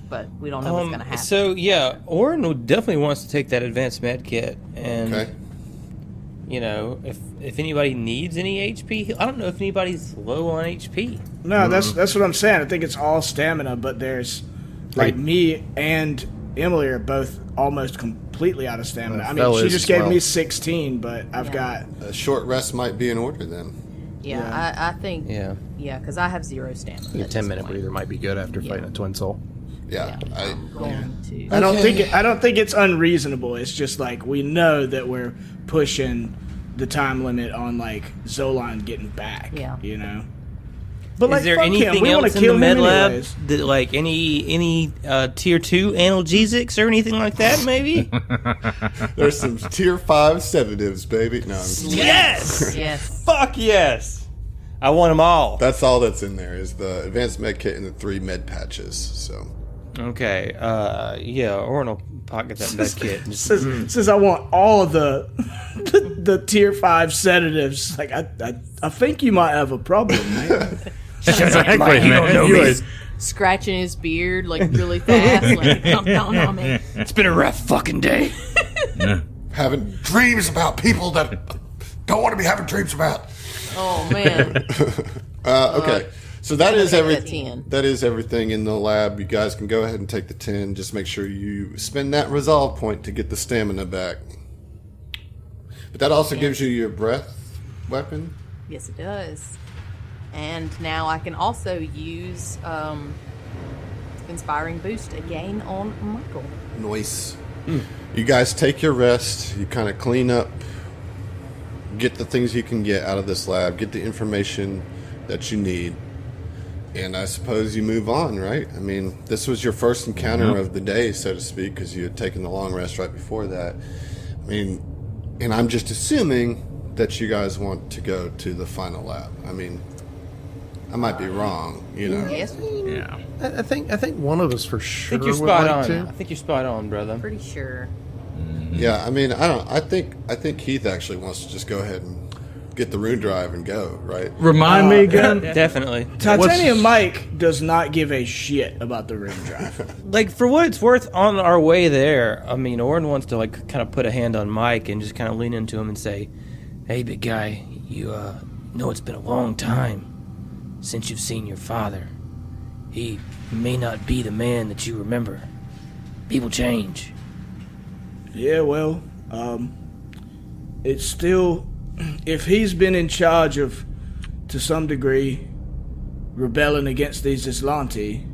Speaker 5: But we don't know what's going to happen.
Speaker 4: So yeah, Orin definitely wants to take that advanced med kit, and
Speaker 2: Okay.
Speaker 4: you know, if anybody needs any HP, I don't know if anybody's low on HP.
Speaker 1: No, that's what I'm saying. I think it's all stamina, but there's, like, me and Emily are both almost completely out of stamina. I mean,
Speaker 7: Fellas
Speaker 1: she just
Speaker 7: as
Speaker 1: gave
Speaker 7: well.
Speaker 1: me 16, but I've
Speaker 5: Yeah.
Speaker 1: got...
Speaker 2: A short rest might be in order then.
Speaker 5: yeah, I think.
Speaker 4: Yeah.
Speaker 5: Yeah, because I have 0 stamina.
Speaker 7: A
Speaker 5: at
Speaker 7: 10-minute
Speaker 5: this point.
Speaker 7: breather might be good after fighting a twin soul.
Speaker 2: Yeah.
Speaker 5: Yeah, I'm going to.
Speaker 1: I don't think it's unreasonable. It's just like we know that we're pushing the time limit on, like, Zolan getting back.
Speaker 5: Yeah.
Speaker 1: You know. But like,
Speaker 4: Is there
Speaker 1: fuck him.
Speaker 4: anything
Speaker 1: We wanna
Speaker 4: else in
Speaker 1: kill
Speaker 4: the
Speaker 1: him
Speaker 4: med lab
Speaker 1: anyways.
Speaker 4: that, like, any tier 2 analgesics or anything like that? Maybe.
Speaker 2: There's some tier 5 sedatives, baby. No,
Speaker 4: Yes.
Speaker 5: Yes.
Speaker 4: Fuck yes. I want them all.
Speaker 2: that's all that's in there is the advanced med kit and the 3 med patches. So
Speaker 4: Okay. Yeah. Orin will pocket that med kit. And just,
Speaker 1: Says I want all of the tier 5 sedatives. Like I think you might have a problem, man.
Speaker 6: Exactly, man.
Speaker 5: He was scratching his beard like really fast. Like, calm down on me.
Speaker 4: it's been a rough fucking day.
Speaker 2: Having dreams about people that don't want to be having dreams about.
Speaker 5: Oh man.
Speaker 2: Okay. So that is
Speaker 5: take that
Speaker 2: everything.
Speaker 5: 10.
Speaker 2: That is everything in the lab. You guys can go ahead and take the 10. Just make sure you spend that resolve point to get the stamina back. But that also gives you your breath weapon.
Speaker 5: Yes, it does. And now I can also use Inspiring Boost again on Michael.
Speaker 2: Nice. You guys take your rest. You kind of clean up, get the things you can get out of this lab, get the information that you need. And I suppose you move on, right? I mean, this was your first encounter of the day, so to speak, because you had taken the long rest right before that. I mean, and I'm just assuming that you guys want to go to the final lab. I mean, I might be wrong, you know.
Speaker 5: Yes,
Speaker 6: Yeah.
Speaker 7: I think one of us for
Speaker 4: I
Speaker 7: sure
Speaker 4: think you're
Speaker 7: would
Speaker 4: spot
Speaker 7: like
Speaker 4: on.
Speaker 7: to.
Speaker 4: I think you're spot on, brother.
Speaker 5: pretty sure.
Speaker 2: Yeah, I mean, I think Heath actually wants to just go ahead and get the rune drive and go, right?
Speaker 6: Remind me again.
Speaker 4: Definitely.
Speaker 1: Titanium Mike does not give a shit about the room drive.
Speaker 4: Like, for what it's worth, on our way there, I mean, Orin wants to, like, kind of put a hand on Mike and just kind of lean into him and say, hey, big guy, you know it's been a long time since you've seen your father. He may not be the man that you remember. People change.
Speaker 1: Yeah, well, it's still, if he's been in charge of, to some degree, rebelling against these Islanti,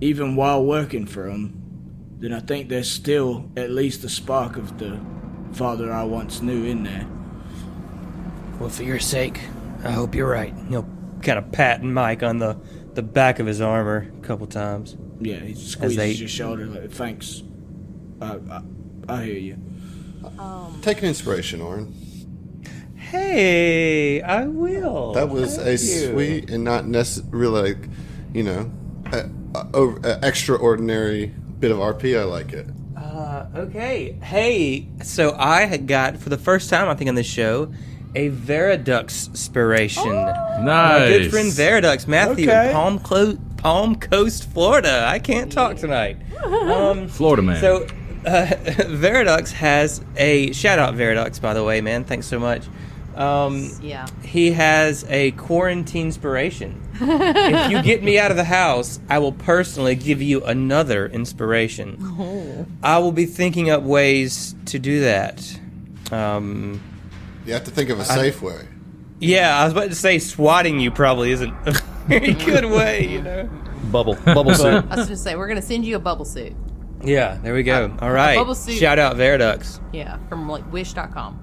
Speaker 1: even while working for him, then I think there's still at least a spark of the father I once knew in there.
Speaker 4: Well, for your sake, I hope you're right. He'll kind of pat Mike on the back of his armor a couple times.
Speaker 1: Yeah, he squeezes your shoulder like, thanks. I hear you.
Speaker 2: Take an inspiration, Orin.
Speaker 4: Hey, I will.
Speaker 2: That was a sweet and not necessarily, like, you know, extraordinary bit of RP. I like it.
Speaker 4: Okay. Hey, so I had got, for the first time, I think, on this show, a Veridux inspiration.
Speaker 6: Nice.
Speaker 4: My good friend Veridux, Matthew,
Speaker 1: Okay.
Speaker 4: Palm Coast, Florida. I can't talk tonight.
Speaker 6: Florida man.
Speaker 4: So, Veridux has a... Shout out Veridux, by the way, man. Thanks so much.
Speaker 5: Yeah.
Speaker 4: He has a quarantine inspiration. If you get me out of the house, I will personally give you another inspiration.
Speaker 5: Oh.
Speaker 4: I will be thinking up ways to do that.
Speaker 2: You have to think of a safe way.
Speaker 4: Yeah, I was about to say swatting you probably isn't a very good way, you know?
Speaker 3: Bubble suit.
Speaker 5: I was going to say, we're going to send you a bubble suit.
Speaker 4: Yeah, there we go. All right.
Speaker 5: bubble suit.
Speaker 4: Shout out Veridux.
Speaker 5: Yeah, from like wish.com.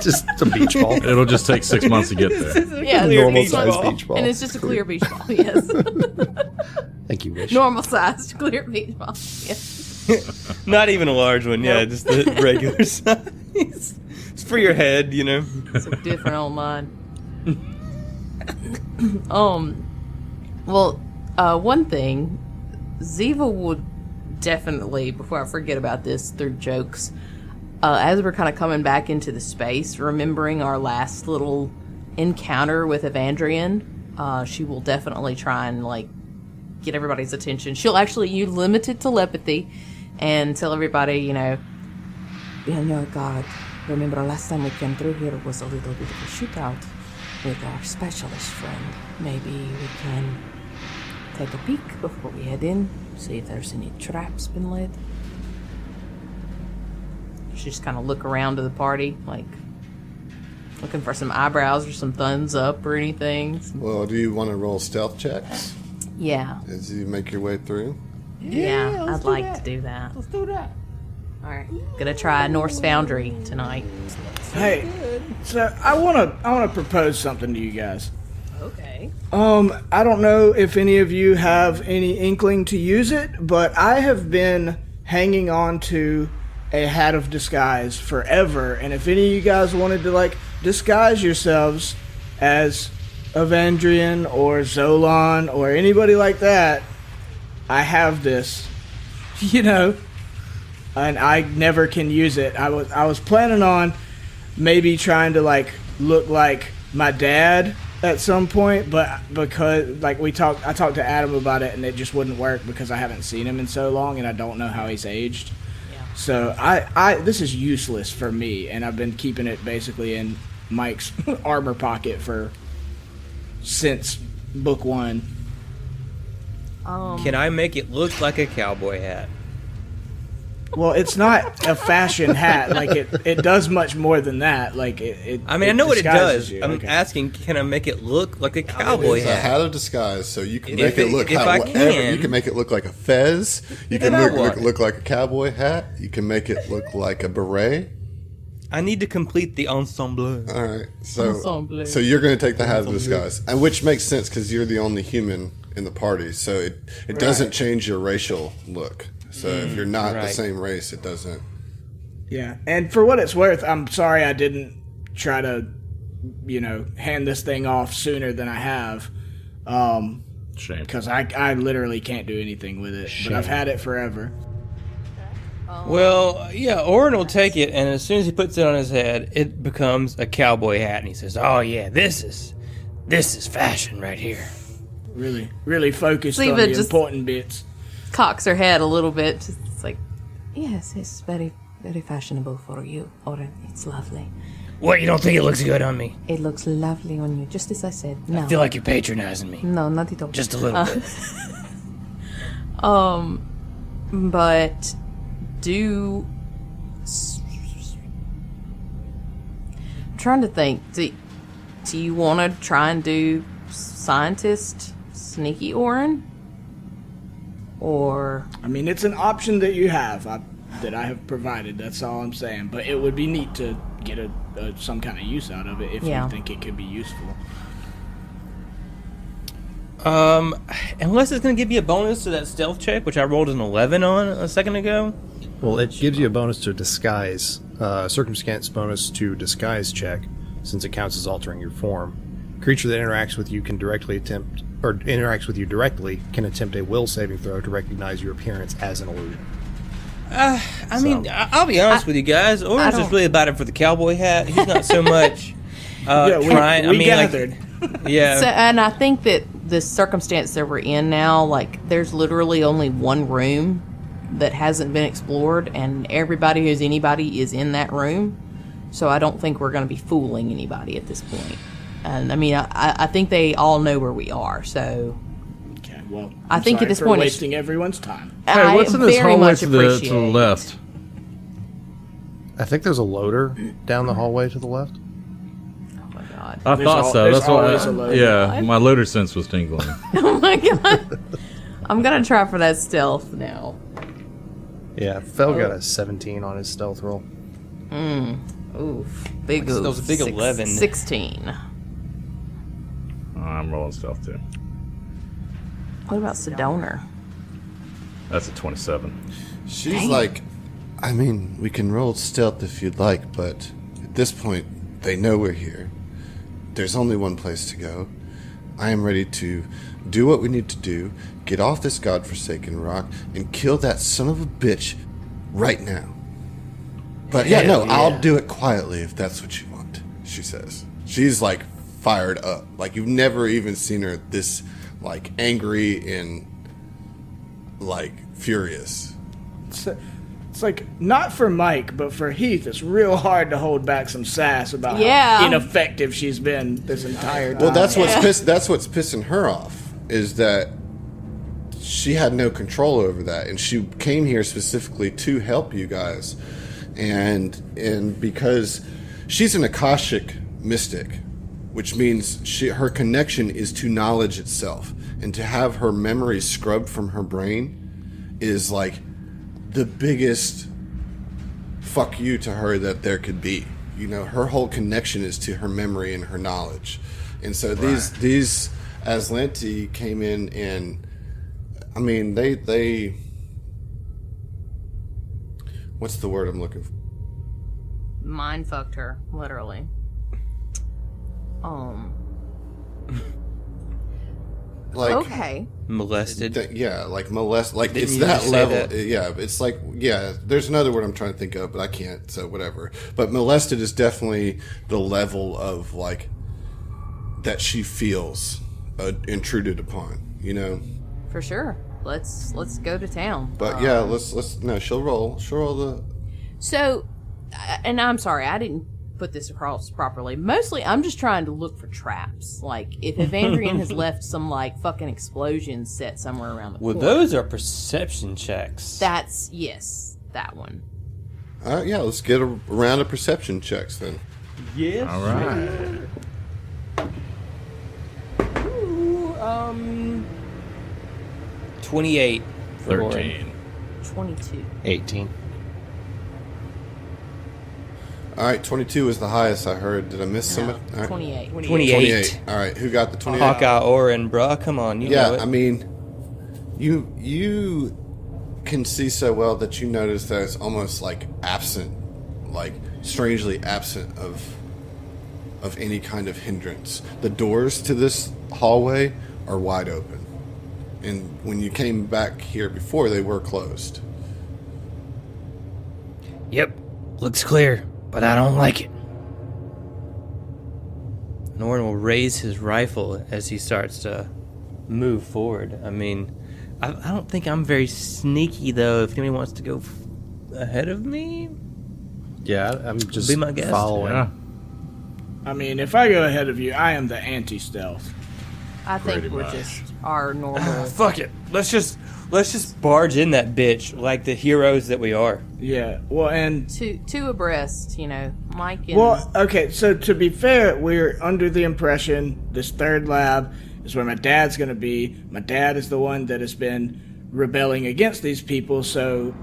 Speaker 7: Just a beach ball.
Speaker 6: It'll just take 6 months to get there.
Speaker 5: Yeah,
Speaker 7: Normal
Speaker 5: beach
Speaker 7: size
Speaker 5: ball.
Speaker 7: beach ball.
Speaker 5: And it's just a clear beach ball, yes.
Speaker 7: Thank you, Wish.
Speaker 5: Normal sized clear beach ball, yes.
Speaker 4: Not even a large one, yeah,
Speaker 5: Nope.
Speaker 4: just the regular size. It's for your head, you know?
Speaker 5: It's a different old mine. Well, one thing, Ziva would definitely, before I forget about this through jokes, as we're kind of coming back into the space, remembering our last little encounter with Evandrian, she will definitely try and, like, get everybody's attention. She'll actually use limited telepathy and tell everybody, you know, God, remember last time we came through here was a little bit of a shootout with our specialist friend. Maybe we can take a peek before we head in, see if there's any traps been laid. She just kind of look around to the party, like looking for some eyebrows or some thumbs up or anything.
Speaker 2: Well, do you want to roll stealth checks
Speaker 5: Yeah,
Speaker 2: as you make your way through?
Speaker 5: yeah, I'd like to do that.
Speaker 4: Let's do that.
Speaker 5: All right, gonna try Norse Foundry tonight.
Speaker 1: Hey, so I wanna propose something to you guys.
Speaker 5: Okay.
Speaker 1: I don't know if any of you have any inkling to use it, but I have been hanging on to a hat of disguise forever, and if any of you guys wanted to, like, disguise yourselves as Evandrian or Zolan or anybody like that, I have this, you know, and I never can use it. I was planning on maybe trying to like look like my dad at some point, but because like I talked to Adam about it, and it just wouldn't work because I haven't seen him in so long, and I don't know how he's aged. Yeah. So I this is useless for me, and I've been keeping it basically in Mike's armor pocket since book 1.
Speaker 4: Can I make it look like a cowboy hat?
Speaker 1: Well, it's not a fashion hat. Like it does much more than that. Like it
Speaker 4: I mean, I know what it does.
Speaker 1: you.
Speaker 4: I'm asking, can I make it look like a cowboy
Speaker 2: It's a
Speaker 4: hat?
Speaker 2: hat of disguise, so you can
Speaker 4: If
Speaker 2: make it look
Speaker 4: if I
Speaker 2: whatever.
Speaker 4: can.
Speaker 2: You can make it look like a fez. You can
Speaker 4: Then I
Speaker 2: make
Speaker 4: want
Speaker 2: it
Speaker 4: it.
Speaker 2: look like a cowboy hat. You can make it look like a beret.
Speaker 4: I need to complete the ensemble.
Speaker 2: All right, so
Speaker 5: Ensemble.
Speaker 2: so you're going to take the hat of disguise, and which makes sense because you're the only human in the party, so it doesn't change your racial look. So if you're not the
Speaker 4: right.
Speaker 2: same race, it doesn't.
Speaker 1: Yeah, and for what it's worth, I'm sorry I didn't try to, hand this thing off sooner than I have.
Speaker 6: Shame.
Speaker 1: Because I literally can't do anything with it. But I've had it forever.
Speaker 4: Well, yeah, Orin will take it, and as soon as he puts it on his head, it becomes a cowboy hat, and he says, "Oh yeah, this is fashion right here."
Speaker 1: Really, really focused
Speaker 5: Leave
Speaker 1: on
Speaker 5: it
Speaker 1: the
Speaker 5: just-
Speaker 1: important bits.
Speaker 5: Cocks her head a little bit. It's like, yes, it's very, very fashionable for you, Oren. It's lovely.
Speaker 4: What, you don't think it looks good on me?
Speaker 5: It looks lovely on you, just as I said. No,
Speaker 4: I feel like you're patronizing me.
Speaker 5: no, not at all.
Speaker 4: Just a little bit.
Speaker 5: But I'm trying to think. Do you want to try and do scientist sneaky Orin? Or
Speaker 1: I mean, it's an option that you have, that I have provided. That's all I'm saying. But it would be neat to get some kind of use out of it if
Speaker 5: Yeah.
Speaker 1: you think it could be useful.
Speaker 4: Unless it's going to give you a bonus to that stealth check, which I rolled an 11 on a second ago.
Speaker 7: Well, it gives you a bonus to disguise, circumstance bonus to disguise check, since it counts as altering your form. Creature that interacts with you can interacts with you directly can attempt a will saving throw to recognize your appearance as an illusion.
Speaker 4: I mean, I'll be honest with you guys. Orange is
Speaker 5: don't-
Speaker 4: really about it for the cowboy hat. He's not so much
Speaker 1: Yeah,
Speaker 4: trying.
Speaker 1: we gathered.
Speaker 4: Yeah.
Speaker 5: So, and I think that the circumstance that we're in now, like, there's literally only one room that hasn't been explored, and everybody who's anybody is in that room. So I don't think we're going to be fooling anybody at this point. And I mean, I think they all know where we are. So
Speaker 1: Okay, well,
Speaker 5: I think at
Speaker 1: sorry
Speaker 5: this
Speaker 1: for
Speaker 5: point it's-
Speaker 1: wasting everyone's time.
Speaker 5: I
Speaker 6: what's in this
Speaker 5: very
Speaker 6: hallway
Speaker 5: much
Speaker 6: to the
Speaker 5: appreciate it.
Speaker 6: left?
Speaker 7: I think there's a loader down the hallway to the left.
Speaker 5: Oh my god!
Speaker 6: I thought so.
Speaker 1: there's
Speaker 6: That's what.
Speaker 1: always a loader.
Speaker 6: Yeah, my loader sense was tingling.
Speaker 5: Oh my god! I'm gonna try for that stealth now.
Speaker 7: Yeah, Fel got a 17 on his stealth roll.
Speaker 5: Oof, big oof.
Speaker 4: That was a big 11.
Speaker 5: 16.
Speaker 6: I'm rolling stealth too.
Speaker 5: What about Sedona?
Speaker 6: That's a 27.
Speaker 2: She's
Speaker 5: Dang.
Speaker 2: like, I mean, we can roll stealth if you'd like, but at this point, they know we're here. There's only one place to go. I am ready to do what we need to do, get off this godforsaken rock, and kill that son of a bitch right now. But yeah, no, I'll do it quietly if that's what you want, she says. She's like fired up. Like you've never even seen her this like angry and like furious.
Speaker 1: It's like, not for Mike, but for Heath, it's real hard to hold back some sass about
Speaker 5: Yeah.
Speaker 1: how ineffective she's been this entire time.
Speaker 2: Well, that's what's that's what's pissing her off, is that she had no control over that, and she came here specifically to help you guys, and because she's an Akashic mystic, which means her connection is to knowledge itself, and to have her memories scrubbed from her brain is like the biggest fuck you to her that there could be. You know, her whole connection is to her memory and her knowledge. And so these Aslanti came in, and I mean they what's the word I'm looking for?
Speaker 5: Mind fucked her, literally.
Speaker 2: like
Speaker 5: Okay.
Speaker 4: Molested.
Speaker 2: like molest, like
Speaker 4: Didn't
Speaker 2: it's
Speaker 4: you
Speaker 2: that
Speaker 4: just say
Speaker 2: level.
Speaker 4: that?
Speaker 2: Yeah, it's like there's another word I'm trying to think of, but I can't. So whatever. But molested is definitely the level of like that she feels intruded upon. You know.
Speaker 5: For sure. Let's go to town.
Speaker 2: But yeah, let's no. She'll roll the.
Speaker 5: So, and I'm sorry, I didn't put this across properly. Mostly, I'm just trying to look for traps. Like, if Evandrian has left some, like, fucking explosion set somewhere around the
Speaker 4: Well,
Speaker 5: corner.
Speaker 4: those are perception checks.
Speaker 5: Yes, that one.
Speaker 2: All right, yeah. Let's get a round of perception checks then.
Speaker 4: Yes.
Speaker 6: All right.
Speaker 4: Ooh, 28. for Lauren.
Speaker 6: 13.
Speaker 5: 22.
Speaker 3: 18.
Speaker 2: All right, 22 is the highest I heard. Did I miss some? All right.
Speaker 5: 28.
Speaker 4: 28.
Speaker 2: All right, who got the 28?
Speaker 4: Hawkeye Orin, bruh. Come on, you know
Speaker 2: Yeah,
Speaker 4: it.
Speaker 2: I mean, you can see so well that you notice that it's almost like absent, like strangely absent of any kind of hindrance. The doors to this hallway are wide open, and when you came back here before, they were closed.
Speaker 4: Yep, looks clear, but I don't like it. Norrin will raise his rifle as he starts to move forward. I mean, I don't think I'm very sneaky, though. If anybody wants to go ahead of me,
Speaker 7: Yeah, I'm just
Speaker 4: Be my guest.
Speaker 7: following.
Speaker 6: Yeah.
Speaker 1: I mean, if I go ahead of you, I am the anti-stealth.
Speaker 5: I think
Speaker 6: Pretty
Speaker 5: we're
Speaker 6: much.
Speaker 5: just our normal.
Speaker 4: fuck it. Let's just barge in that bitch like the heroes that we are.
Speaker 1: Yeah, well, and...
Speaker 5: two abreast, you know. Mike and...
Speaker 1: Well, okay, so to be fair, we're under the impression this third lab is where my dad's going to be. My dad is the one that has been rebelling against these people, so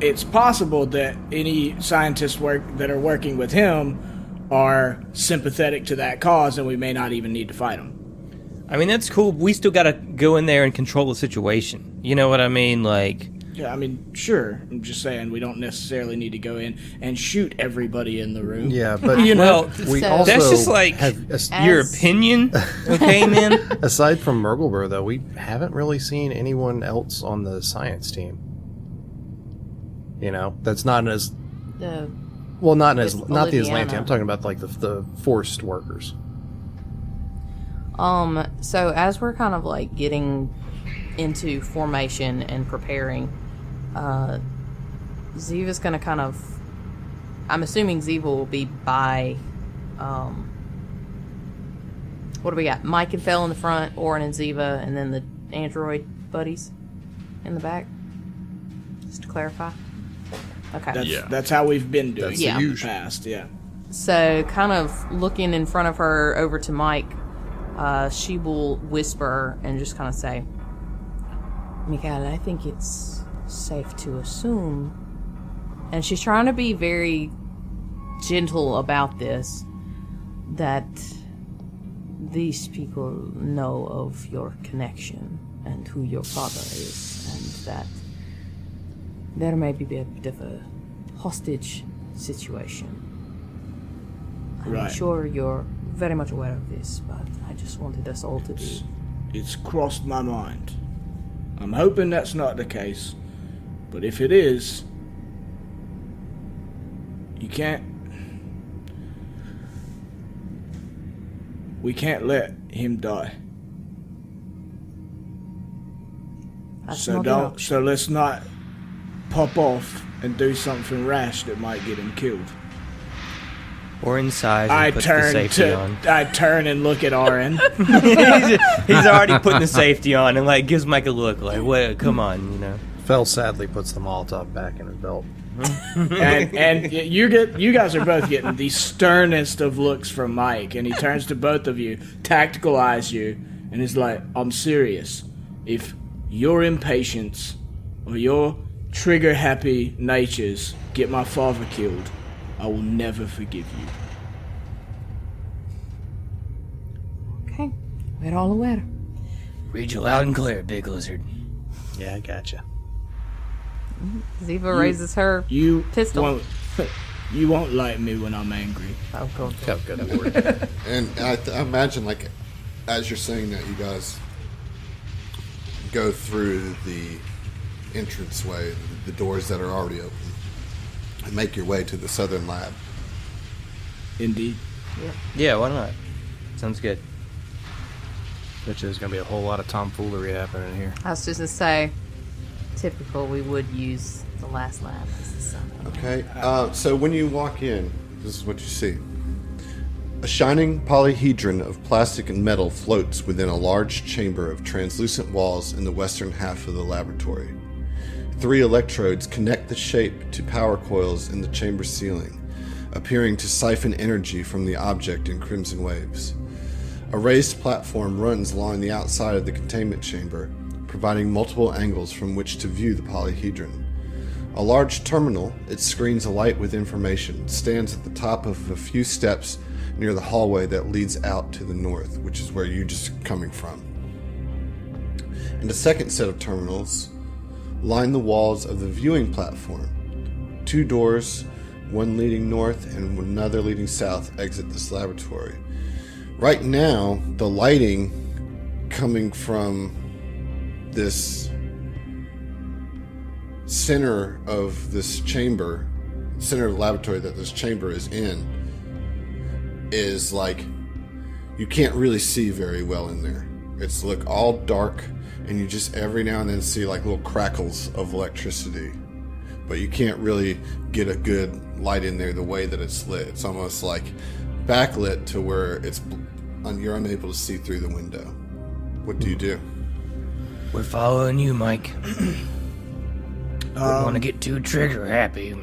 Speaker 1: it's possible that any scientists that are working with him are sympathetic to that cause, and we may not even need to fight them.
Speaker 4: I mean, that's cool. We still gotta go in there and control the situation. You know what I mean? Like,
Speaker 1: Yeah, I mean, sure. I'm just saying we don't necessarily need to go in and shoot everybody in the room.
Speaker 7: Yeah, but
Speaker 4: well,
Speaker 7: we
Speaker 5: So-
Speaker 7: also
Speaker 4: that's just like
Speaker 7: have,
Speaker 4: your
Speaker 5: As-
Speaker 4: opinion, okay, man?
Speaker 7: aside from Murgleber, though, we haven't really seen anyone else on the science team. You know, that's not as
Speaker 5: the
Speaker 7: well, not the
Speaker 5: With
Speaker 7: Atlantean.
Speaker 5: Oliviana.
Speaker 7: I'm talking about like the forced workers.
Speaker 5: So as we're kind of like getting into formation and preparing, Ziva's gonna kind of, I'm assuming Ziva will be by, what do we got? Mike and Fell in the front, Orin and Ziva, and then the android buddies in the back. Just to clarify. Okay.
Speaker 1: That's how we've been doing
Speaker 7: That's
Speaker 1: it
Speaker 5: the
Speaker 1: in the
Speaker 7: usual.
Speaker 1: past, yeah.
Speaker 5: So, kind of looking in front of her over to Mike, she will whisper and just kind of say, Mikael, I think it's safe to assume. And she's trying to be very gentle about this, that these people know of your connection and who your father is, and that there may be a bit of a hostage situation. I'm
Speaker 1: Right.
Speaker 5: sure you're very much aware of this, but I just wanted us all to be.
Speaker 1: It's crossed my mind. I'm hoping that's not the case, but if it is, you can't... We can't let him die.
Speaker 5: That's
Speaker 1: So
Speaker 5: not an option.
Speaker 1: so let's not pop off and do something rash that might get him killed.
Speaker 4: Or inside
Speaker 1: I
Speaker 4: and puts the
Speaker 1: turn
Speaker 4: safety on.
Speaker 1: I turn and look at Orin.
Speaker 4: He's already putting the safety on and like gives Mike a look like, "What? Come on, you know."
Speaker 7: Fell sadly puts the Molotov back in his belt.
Speaker 1: and you guys are both getting the sternest of looks from Mike, and he turns to both of you, tactical eyes you, and is like, I'm serious. If your impatience or your trigger happy natures get my father killed, I will never forgive you.
Speaker 5: Okay, we're all aware.
Speaker 4: Read you loud and clear, big lizard.
Speaker 7: Yeah, I gotcha.
Speaker 5: Ziva raises her
Speaker 1: You
Speaker 5: pistol.
Speaker 1: won't you won't like me when I'm angry.
Speaker 5: Oh, God.
Speaker 7: Oh, good lord.
Speaker 2: And I imagine like as you're saying that, you guys go through the entranceway, the doors that are already open, and make your way to the southern lab.
Speaker 1: Indeed.
Speaker 4: Yeah, why not? Sounds good.
Speaker 7: Bet you there's gonna be a whole lot of tomfoolery happening here.
Speaker 5: I was just gonna say, typical, we would use the last lab as the sun.
Speaker 2: Okay, so when you walk in, this is what you see. A shining polyhedron of plastic and metal floats within a large chamber of translucent walls in the western half of the laboratory. 3 electrodes connect the shape to power coils in the chamber ceiling, appearing to siphon energy from the object in crimson waves. A raised platform runs along the outside of the containment chamber, providing multiple angles from which to view the polyhedron. A large terminal, its screens alight with information, stands at the top of a few steps near the hallway that leads out to the north, which is where you're just coming from. And a second set of terminals line the walls of the viewing platform. 2 doors, one leading north and another leading south, exit this laboratory. Right now, the lighting coming from this center of this chamber, center of the laboratory that this chamber is in, is like you can't really see very well in there. It's look all dark, and you just every now and then see like little crackles of electricity, but you can't really get a good light in there the way that it's lit. It's almost like backlit to where you're unable to see through the window. What do you do?
Speaker 4: We're following you, Mike. Don't want to get too trigger happy.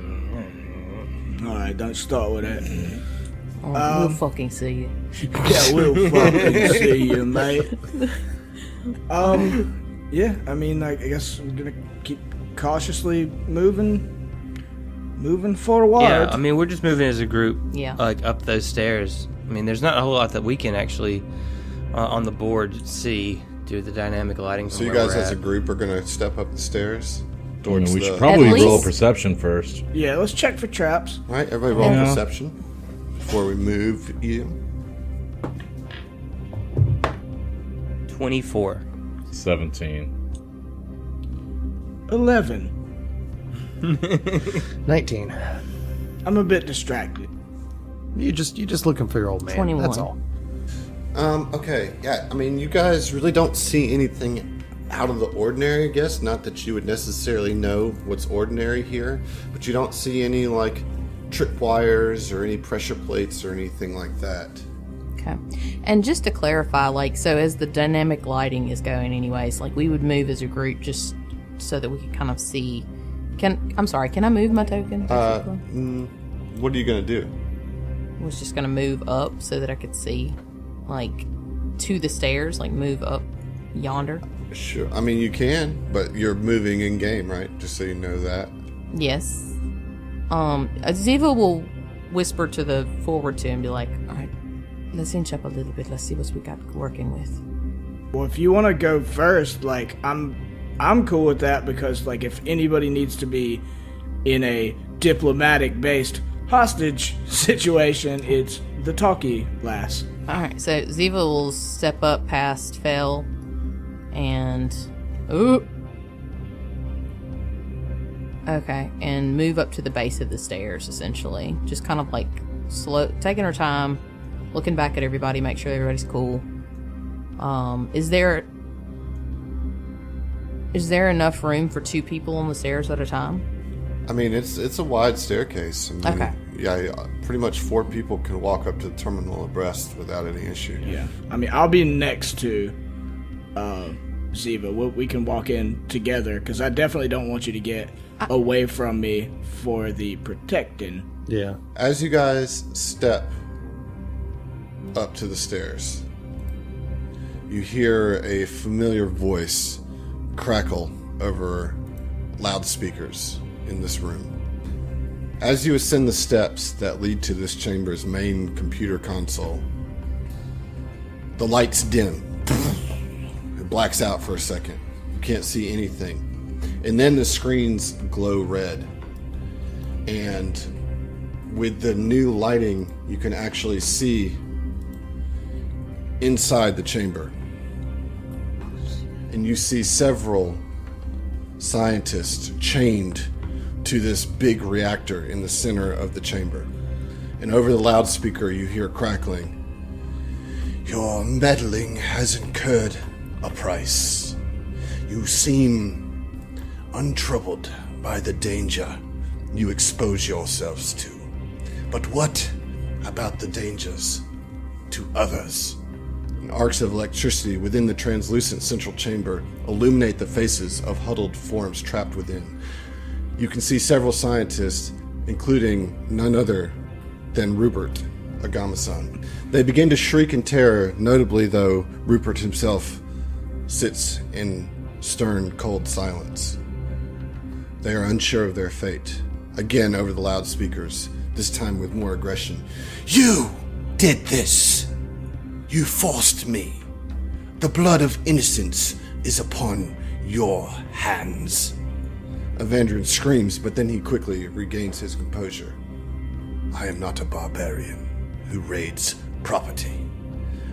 Speaker 1: Alright, don't start with that.
Speaker 5: We'll fucking see you.
Speaker 1: Yeah, we'll fucking see you, mate. Yeah, I mean, I guess we're gonna keep cautiously moving forward.
Speaker 4: Yeah, I mean, we're just moving as a group,
Speaker 5: Yeah.
Speaker 4: like up those stairs. I mean, there's not a whole lot that we can actually on the board see due to the dynamic lighting.
Speaker 2: So you guys as a group are going to step up the stairs towards
Speaker 6: we
Speaker 2: the...
Speaker 6: should probably
Speaker 5: At
Speaker 6: roll
Speaker 5: least-
Speaker 6: perception first.
Speaker 1: Yeah, let's check for traps.
Speaker 2: All right, everybody roll
Speaker 6: Yeah.
Speaker 2: perception before we move you.
Speaker 4: 24.
Speaker 6: 17.
Speaker 1: 11.
Speaker 7: 19.
Speaker 1: I'm a bit distracted.
Speaker 7: You just looking for your old man.
Speaker 5: 21.
Speaker 7: That's all.
Speaker 2: Okay, yeah, I mean, you guys really don't see anything out of the ordinary, I guess. Not that you would necessarily know what's ordinary here, but you don't see any, like, tripwires or any pressure plates or anything like that.
Speaker 5: Okay. And just to clarify, like, so as the dynamic lighting is going anyways, like, we would move as a group just so that we could kind of see. Can I move my token?
Speaker 2: What are you going to do?
Speaker 5: I was just going to move up so that I could see, like, to the stairs, like, move up yonder.
Speaker 2: Sure. I mean, you can, but you're moving in game, right? Just so you know that.
Speaker 5: Yes. Ziva will whisper to the forward to him, be like, all right, let's inch up a little bit. Let's see what we got working with.
Speaker 1: Well, if you want to go first, like, I'm cool with that because, like, if anybody needs to be in a diplomatic-based hostage situation, it's the talkie lass.
Speaker 5: All right, so Ziva will step up past Fel and... Ooh. Okay, and move up to the base of the stairs, essentially. Just kind of, like, slow, taking her time, looking back at everybody, make sure everybody's cool. Is there enough room for 2 people on the stairs at a time?
Speaker 2: I mean, it's a wide staircase. I mean,
Speaker 5: Okay.
Speaker 2: Yeah, pretty much 4 people can walk up to the terminal abreast without any issue.
Speaker 1: Yeah. I mean, I'll be next to Ziva. We can walk in together because I definitely don't want you to get away from me for the protecting.
Speaker 7: Yeah.
Speaker 2: As you guys step up to the stairs, you hear a familiar voice crackle over loudspeakers in this room. As you ascend the steps that lead to this chamber's main computer console, the lights dim. It blacks out for a second. You can't see anything. And then the screens glow red. And with the new lighting, you can actually see inside the chamber. And you see several scientists chained to this big reactor in the center of the chamber. And over the loudspeaker, you hear crackling. Your meddling has incurred a price. You seem untroubled by the danger you expose yourselves to. But what about the dangers to others? And arcs of electricity within the translucent central chamber illuminate the faces of huddled forms trapped within. You can see several scientists, including none other than Rupert Agamasan. They begin to shriek in terror, notably though Rupert himself sits in stern, cold silence. They are unsure of their fate. Again over the loudspeakers, this time with more aggression. You did this! You forced me. The blood of innocence is upon your hands. Evandrin screams, but then he quickly regains his composure. I am not a barbarian who raids property.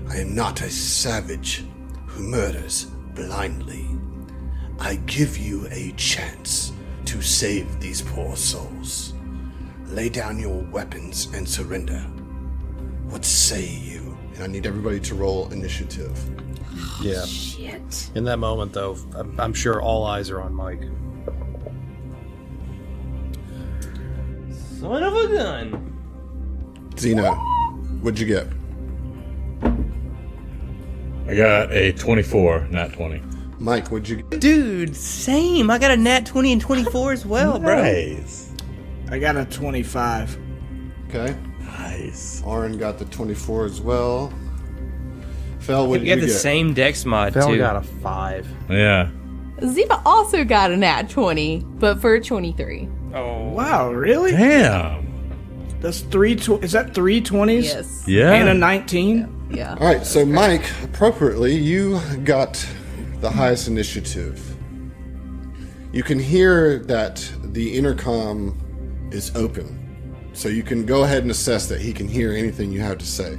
Speaker 2: I am not a savage who murders blindly. I give you a chance to save these poor souls. Lay down your weapons and surrender. What say you? And I need everybody to roll initiative.
Speaker 7: Yeah.
Speaker 5: Shit.
Speaker 7: In that moment, though, I'm sure all eyes are on Mike.
Speaker 4: Son of a gun.
Speaker 2: Zeno, what'd you get?
Speaker 6: I got a 24, not 20.
Speaker 2: Mike, what'd you get?
Speaker 4: Dude, same. I got a nat 20 and 24 as well, bro.
Speaker 6: Nice.
Speaker 1: I got a 25.
Speaker 2: Okay.
Speaker 6: Nice.
Speaker 2: Aaron got the 24 as well. Fel, what
Speaker 4: We
Speaker 2: did
Speaker 4: got
Speaker 2: you
Speaker 4: the
Speaker 2: get?
Speaker 4: same dex mod,
Speaker 7: Phil
Speaker 4: too.
Speaker 7: got a 5.
Speaker 6: Yeah.
Speaker 5: Ziva also got a nat 20, but for 23.
Speaker 4: Oh.
Speaker 1: Wow, really?
Speaker 6: Damn.
Speaker 1: That's is that 3 20s?
Speaker 5: Yes.
Speaker 6: Yeah.
Speaker 1: And a 19?
Speaker 5: Yeah.
Speaker 2: All right, so Mike, appropriately, you got the highest initiative. You can hear that the intercom is open, so you can go ahead and assess that he can hear anything you have to say.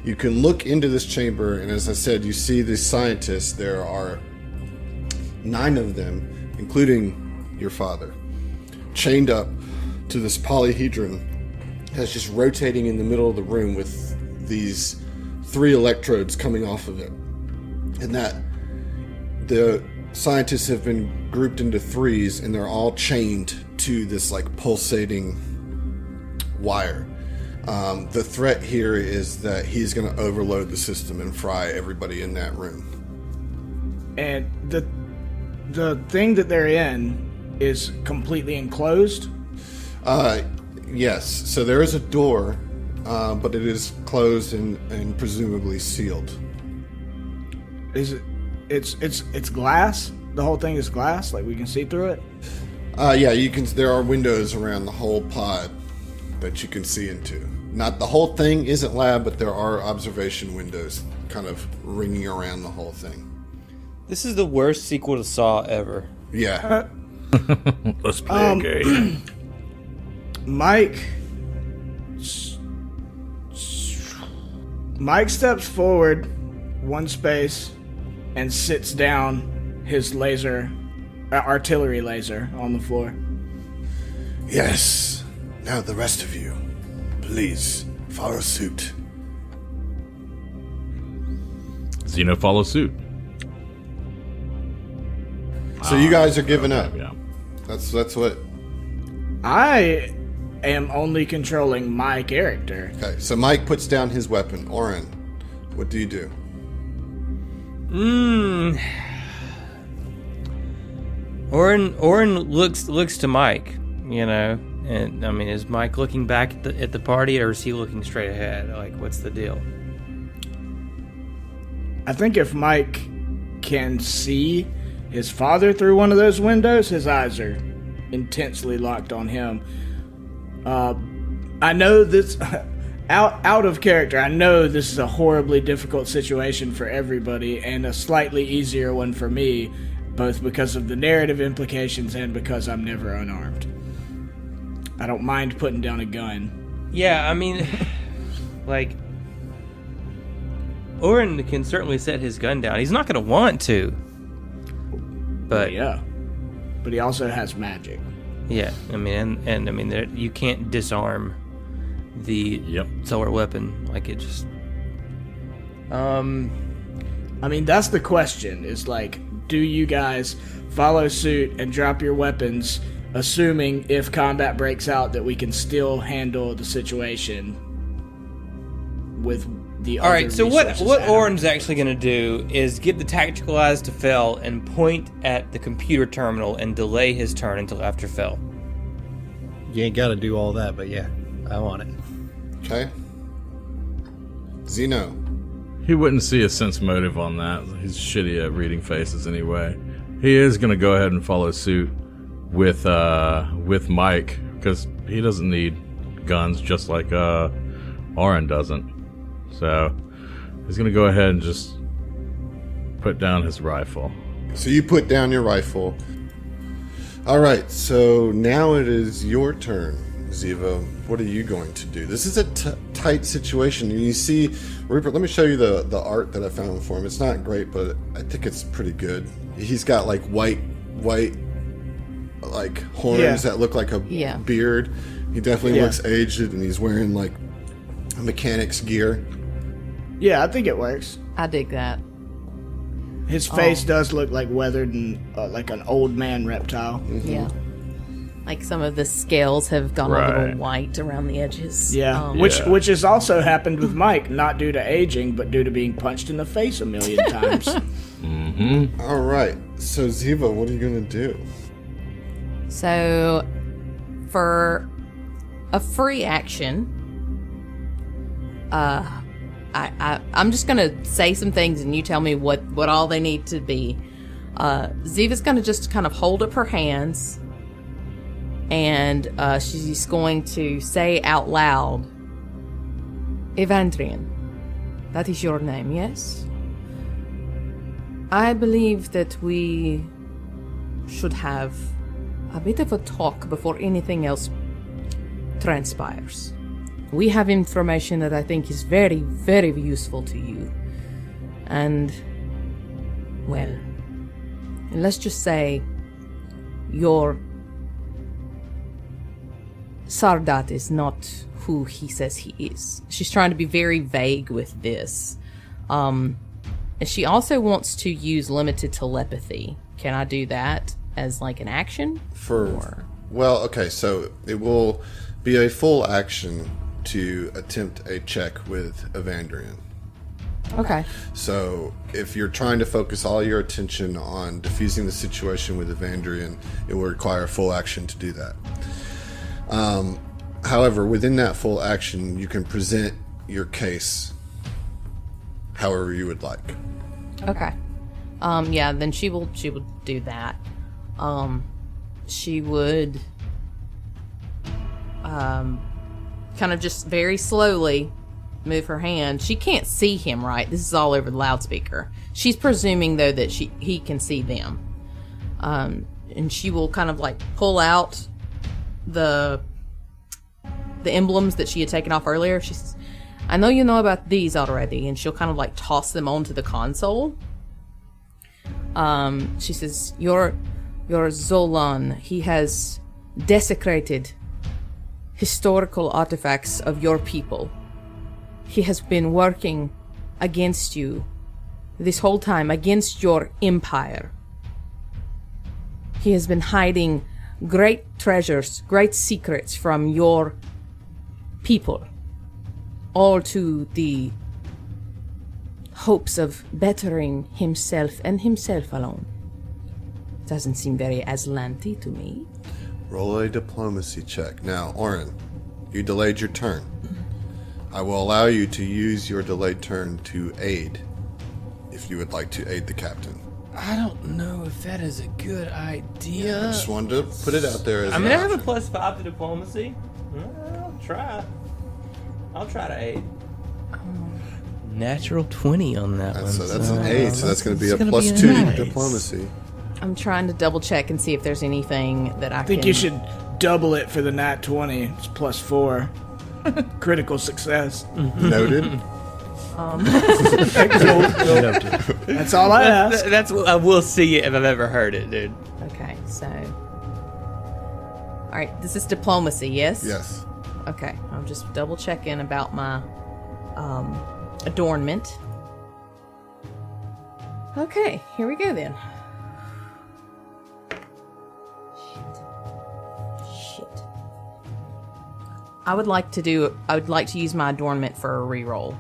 Speaker 2: You can look into this chamber, and as I said, you see the scientists. There are 9 of them, including your father, chained up to this polyhedron that's just rotating in the middle of the room with these 3 electrodes coming off of it. And that the scientists have been grouped into 3s, and they're all chained to this like pulsating wire. The threat here is that he's going to overload the system and fry everybody in that room.
Speaker 1: And the thing that they're in is completely enclosed.
Speaker 2: Yes, so there is a door, but it is closed and presumably sealed.
Speaker 1: Is it? It's glass. The whole thing is glass. Like we can see through it.
Speaker 2: Yeah, you can. There are windows around the whole pod that you can see into. Not the whole thing isn't lab, but there are observation windows kind of ringing around the whole thing.
Speaker 4: This is the worst sequel to Saw ever.
Speaker 2: Yeah.
Speaker 6: Let's play a game.
Speaker 1: Mike steps forward 1 space and sits down his artillery laser on the floor.
Speaker 2: Yes. Now the rest of you, please follow suit.
Speaker 6: Zeno follows suit.
Speaker 2: So you guys are giving up.
Speaker 6: Yeah.
Speaker 2: That's what.
Speaker 1: I am only controlling my character.
Speaker 2: Okay. So Mike puts down his weapon. Oren, what do you do?
Speaker 4: Oren looks to Mike, you know, and I mean, is Mike looking back at the party, or is he looking straight ahead? Like, what's the deal?
Speaker 1: I think if Mike can see his father through one of those windows, his eyes are intensely locked on him. I know this out of character. I know this is a horribly difficult situation for everybody and a slightly easier one for me, both because of the narrative implications and because I'm never unarmed. I don't mind putting down a gun.
Speaker 4: Yeah, I mean, like, Orin can certainly set his gun down. He's not going to want to. But
Speaker 1: Yeah. But he also has magic.
Speaker 4: yeah, I mean, and I mean, you can't disarm the solar weapon. Like, it just...
Speaker 1: I mean, that's the question, is like, do you guys follow suit and drop your weapons, assuming if combat breaks out that we can still handle the situation with the
Speaker 4: All right, so what
Speaker 1: resources at hand?
Speaker 4: Orin's actually going to do is get the tactical eyes to Fel and point at the computer terminal and delay his turn until after Fel.
Speaker 7: You ain't got to do all that, but yeah, I want it.
Speaker 2: Okay. Zeno.
Speaker 6: He wouldn't see a sense motive on that. He's shitty at reading faces anyway. He is going to go ahead and follow suit with Mike, because he doesn't need guns just like Orin doesn't. So he's going to go ahead and just put down his rifle.
Speaker 2: So you put down your rifle. All right, so now it is your turn, Ziva. What are you going to do? This is a tight situation. And you see, Rupert, let me show you the art that I found for him. It's not great, but I think it's pretty good. He's got like white like horns that look like a beard. He definitely looks aged, and he's wearing like mechanic's gear.
Speaker 1: Yeah, I think it works.
Speaker 5: I dig that.
Speaker 1: His face does look like weathered and like an old man reptile.
Speaker 2: Mm-hmm.
Speaker 5: Yeah. Like some of the scales have gone a little white around the edges.
Speaker 1: Yeah, which has also happened with Mike, not due to aging, but due to being punched in the face a million times.
Speaker 6: Mm-hmm.
Speaker 2: All right, so Ziva, what are you going to do?
Speaker 5: So, for a free action, I'm just gonna say some things and you tell me what all they need to be. Ziva's gonna just kind of hold up her hands, and she's going to say out loud, Evandrian, that is your name, yes? I believe that we should have a bit of a talk before anything else transpires. We have information that I think is very, very useful to you. And, well, let's just say your Sardat is not who he says he is. She's trying to be very vague with this. And she also wants to use limited telepathy. Can I do that as like an action?
Speaker 2: Well, okay, so it will be a full action to attempt a check with Evandrian.
Speaker 5: Okay.
Speaker 2: So if you're trying to focus all your attention on diffusing the situation with Evandrian, it will require full action to do that. However, within that full action, you can present your case however you would like.
Speaker 5: Okay. Yeah, then she will do that. She would kind of just very slowly move her hand. She can't see him, right? This is all over the loudspeaker. She's presuming though that he can see them. And she will kind of like pull out the emblems that she had taken off earlier. She says, I know you know about these already, and she'll kind of like toss them onto the console. She says, your Zolan, he has desecrated historical artifacts of your people. He has been working against you this whole time, against your empire. He has been hiding great treasures, great secrets from your people, all to the hopes of bettering himself and himself alone. Doesn't seem very Aslanti to me.
Speaker 2: Roll a diplomacy check. Now, Orin, you delayed your turn. I will allow you to use your delayed turn to aid, if you would like to aid the captain.
Speaker 4: I don't know if that is a good idea.
Speaker 2: I just wanted to put it out there as
Speaker 4: I mean,
Speaker 2: an
Speaker 4: I have a
Speaker 2: option.
Speaker 4: +5 to diplomacy. I'll try. I'll try to aid. Natural 20 on that one.
Speaker 2: So that's an 8, so that's going to be a
Speaker 4: gonna be
Speaker 2: +2
Speaker 4: nice.
Speaker 2: diplomacy.
Speaker 5: I'm trying to double check and see if there's anything that I
Speaker 1: I think
Speaker 5: can...
Speaker 1: you should double it for the nat 20. It's +4. Critical success.
Speaker 2: Noted.
Speaker 1: That's all I ask.
Speaker 4: That's I will see it if I've ever heard it, dude.
Speaker 5: Okay, so. All right, this is diplomacy, yes?
Speaker 2: Yes.
Speaker 5: Okay, I'm just double checking about my adornment. Okay, here we go then. Shit. I would like to use my adornment for a reroll.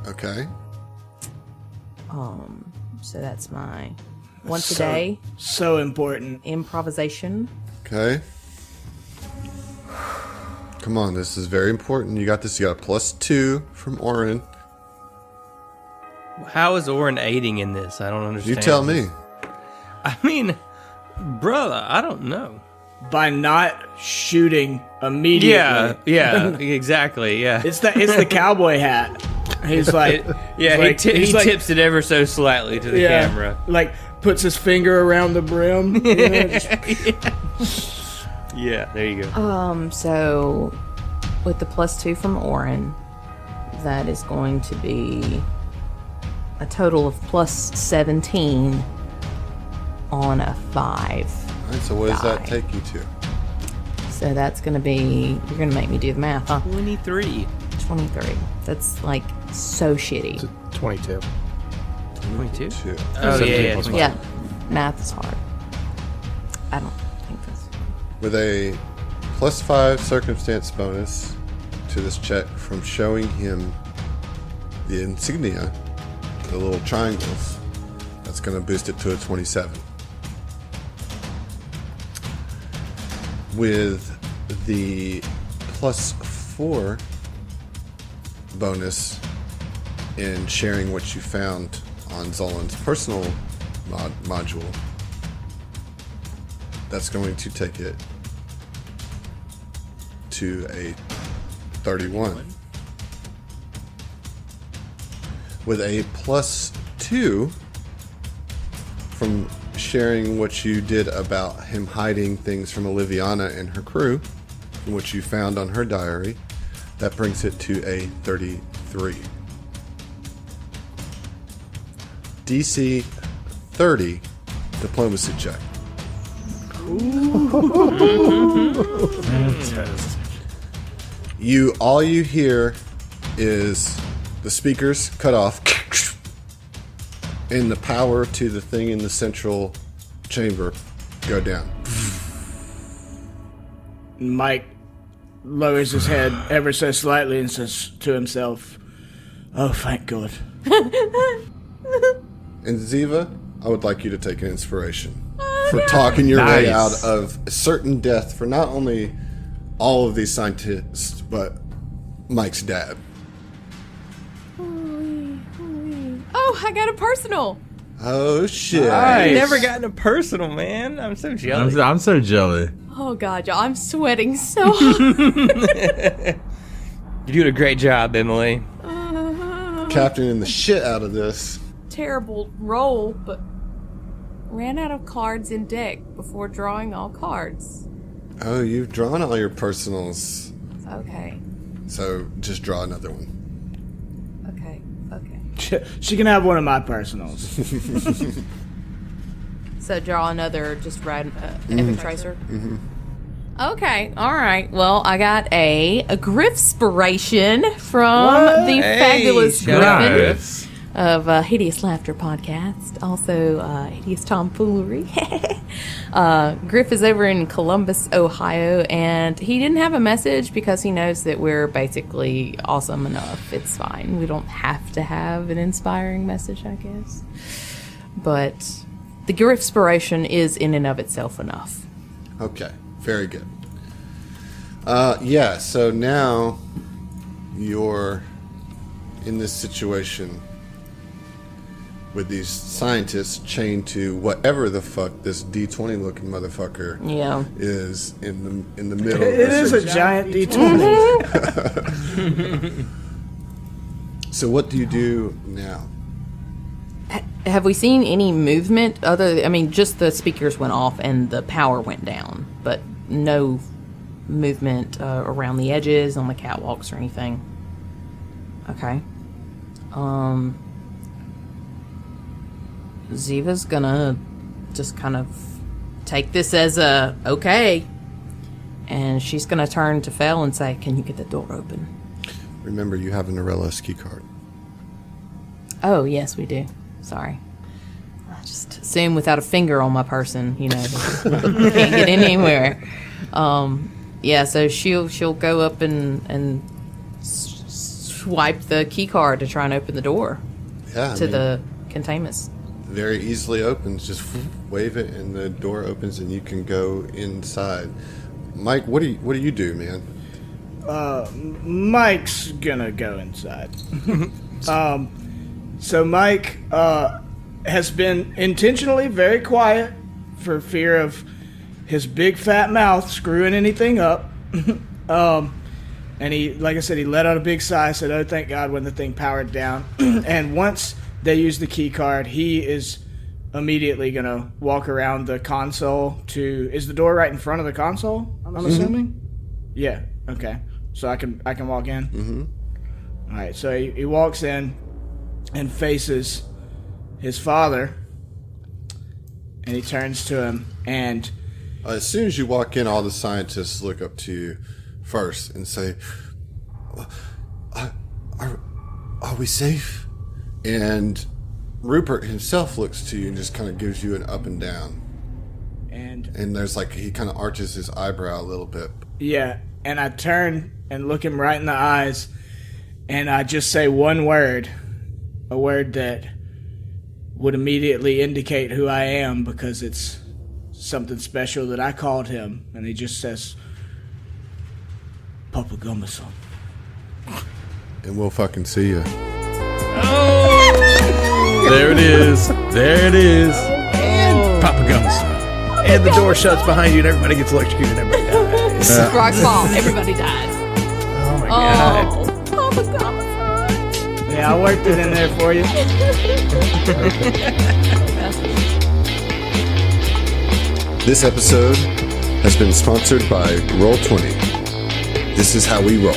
Speaker 2: Okay.
Speaker 5: So that's my once a day
Speaker 1: So important.
Speaker 5: improvisation.
Speaker 2: Okay. Come on, this is very important. You got this. You got a +2 from Orin.
Speaker 4: How is Orin aiding in this? I don't understand.
Speaker 2: You tell me.
Speaker 4: I mean, brother, I don't know.
Speaker 1: By not shooting immediately.
Speaker 4: Yeah, exactly. Yeah,
Speaker 1: It's the cowboy hat. He's like,
Speaker 4: he
Speaker 1: he's like-
Speaker 4: tips it ever so slightly to the camera.
Speaker 1: Like puts his finger around the brim. You know, just-
Speaker 4: Yeah, there you go.
Speaker 5: So with the +2 from Orin, that is going to be a total of +17 on a 5.
Speaker 2: All right, so what does that
Speaker 5: Die.
Speaker 2: take you to?
Speaker 5: So that's going to be, you're going to make me do the math, huh?
Speaker 4: 23.
Speaker 5: 23. That's like so shitty.
Speaker 7: 22.
Speaker 4: 22?
Speaker 2: 2.
Speaker 4: Oh,
Speaker 7: 17
Speaker 4: yeah.
Speaker 7: plus five.
Speaker 5: Yeah, math is hard. I don't think that's...
Speaker 2: With a +5 circumstance bonus to this check from showing him the insignia, the little triangles, that's going to boost it to a 27. With the +4 bonus in sharing what you found on Zolan's personal module, that's going to take it to a 31. With a +2 from sharing what you did about him hiding things from Oliviana and her crew, and what you found on her diary, that brings it to a 33. DC 30 diplomacy check. All you hear is the speakers cut off and the power to the thing in the central chamber go down.
Speaker 1: Mike lowers his head ever so slightly and says to himself, "Oh, thank God."
Speaker 2: And Ziva, I would like you to take an inspiration for talking your way
Speaker 3: Nice.
Speaker 2: out of certain death for not only all of these scientists, but Mike's dad.
Speaker 5: Oh, I got a personal!
Speaker 2: Oh shit.
Speaker 4: I've never gotten a personal, man. I'm so jealous.
Speaker 6: I'm so jelly.
Speaker 5: Oh god, y'all, I'm sweating so hard.
Speaker 4: You're doing a great job, Emily.
Speaker 2: Captaining the shit out of this.
Speaker 5: Terrible roll, but ran out of cards in deck before drawing all cards.
Speaker 2: Oh, you've drawn all your personals.
Speaker 5: Okay,
Speaker 2: So just draw another one.
Speaker 5: okay.
Speaker 1: She can have one of my personals.
Speaker 5: So draw another, just ride Epic Tracer? Mm-hmm. Okay, alright. Well, I got a Griffspiration from the fabulous
Speaker 4: shout out,
Speaker 5: Griffin
Speaker 6: Nice.
Speaker 5: of Hideous Laughter Podcast. Also, Hideous Tomfoolery. Griff is over in Columbus, Ohio, and he didn't have a message because he knows that we're basically awesome enough. It's fine. We don't have to have an inspiring message, I guess. But the Griffspiration is in and of itself enough.
Speaker 2: Okay, very good. Yeah, so now you're in this situation with these scientists chained to whatever the fuck this D20 looking motherfucker
Speaker 5: Yeah.
Speaker 2: is in the middle.
Speaker 1: It is a giant D20.
Speaker 2: So what do you do now?
Speaker 5: Have we seen any movement I mean, just the speakers went off and the power went down, but no movement around the edges, on the catwalks or anything. Okay. Ziva's gonna just kind of take this as a okay, and she's gonna turn to Fel and say, "Can you get the door open?"
Speaker 2: Remember, you have an Aurelis key card.
Speaker 5: Oh, yes, we do. Sorry. I just assume without a finger on my person, can't get anywhere. Yeah, so she'll go up and swipe the key card to try and open the door to the containment.
Speaker 2: Very easily opens. Just wave it, and the door opens, and you can go inside. Mike, what do you do, man?
Speaker 1: Mike's gonna go inside. So Mike has been intentionally very quiet for fear of his big fat mouth screwing anything up. And he, like I said, he let out a big sigh, said, "Oh, thank God," when the thing powered down. And once they use the key card, he is immediately going to walk around the console to... Is the door right in front of the console, I'm assuming? Yeah, okay. So I can walk in? Mm-hmm. All right, so he walks in and faces his father, and he turns to him, and...
Speaker 2: As soon as you walk in, all the scientists look up to you first and say, are we safe? And Rupert himself looks to you and just kind of gives you an up and down. And there's he kind of arches his eyebrow a little bit.
Speaker 1: Yeah, and I turn and look him right in the eyes, and I just say one word, a word that would immediately indicate who I am because it's something special that I called him, and he just says, "Papa Gummerson."
Speaker 2: And we'll fucking see you.
Speaker 6: There it is. There it is. And
Speaker 7: Papa Gummerson. And the door shuts behind you, and everybody gets electrocuted, and everybody dies.
Speaker 5: Rock fall, everybody dies.
Speaker 7: Oh my god.
Speaker 5: Oh, Papa Gummerson.
Speaker 1: Yeah, I worked it in there for you.
Speaker 2: This episode has been sponsored by Roll20. This is how we roll.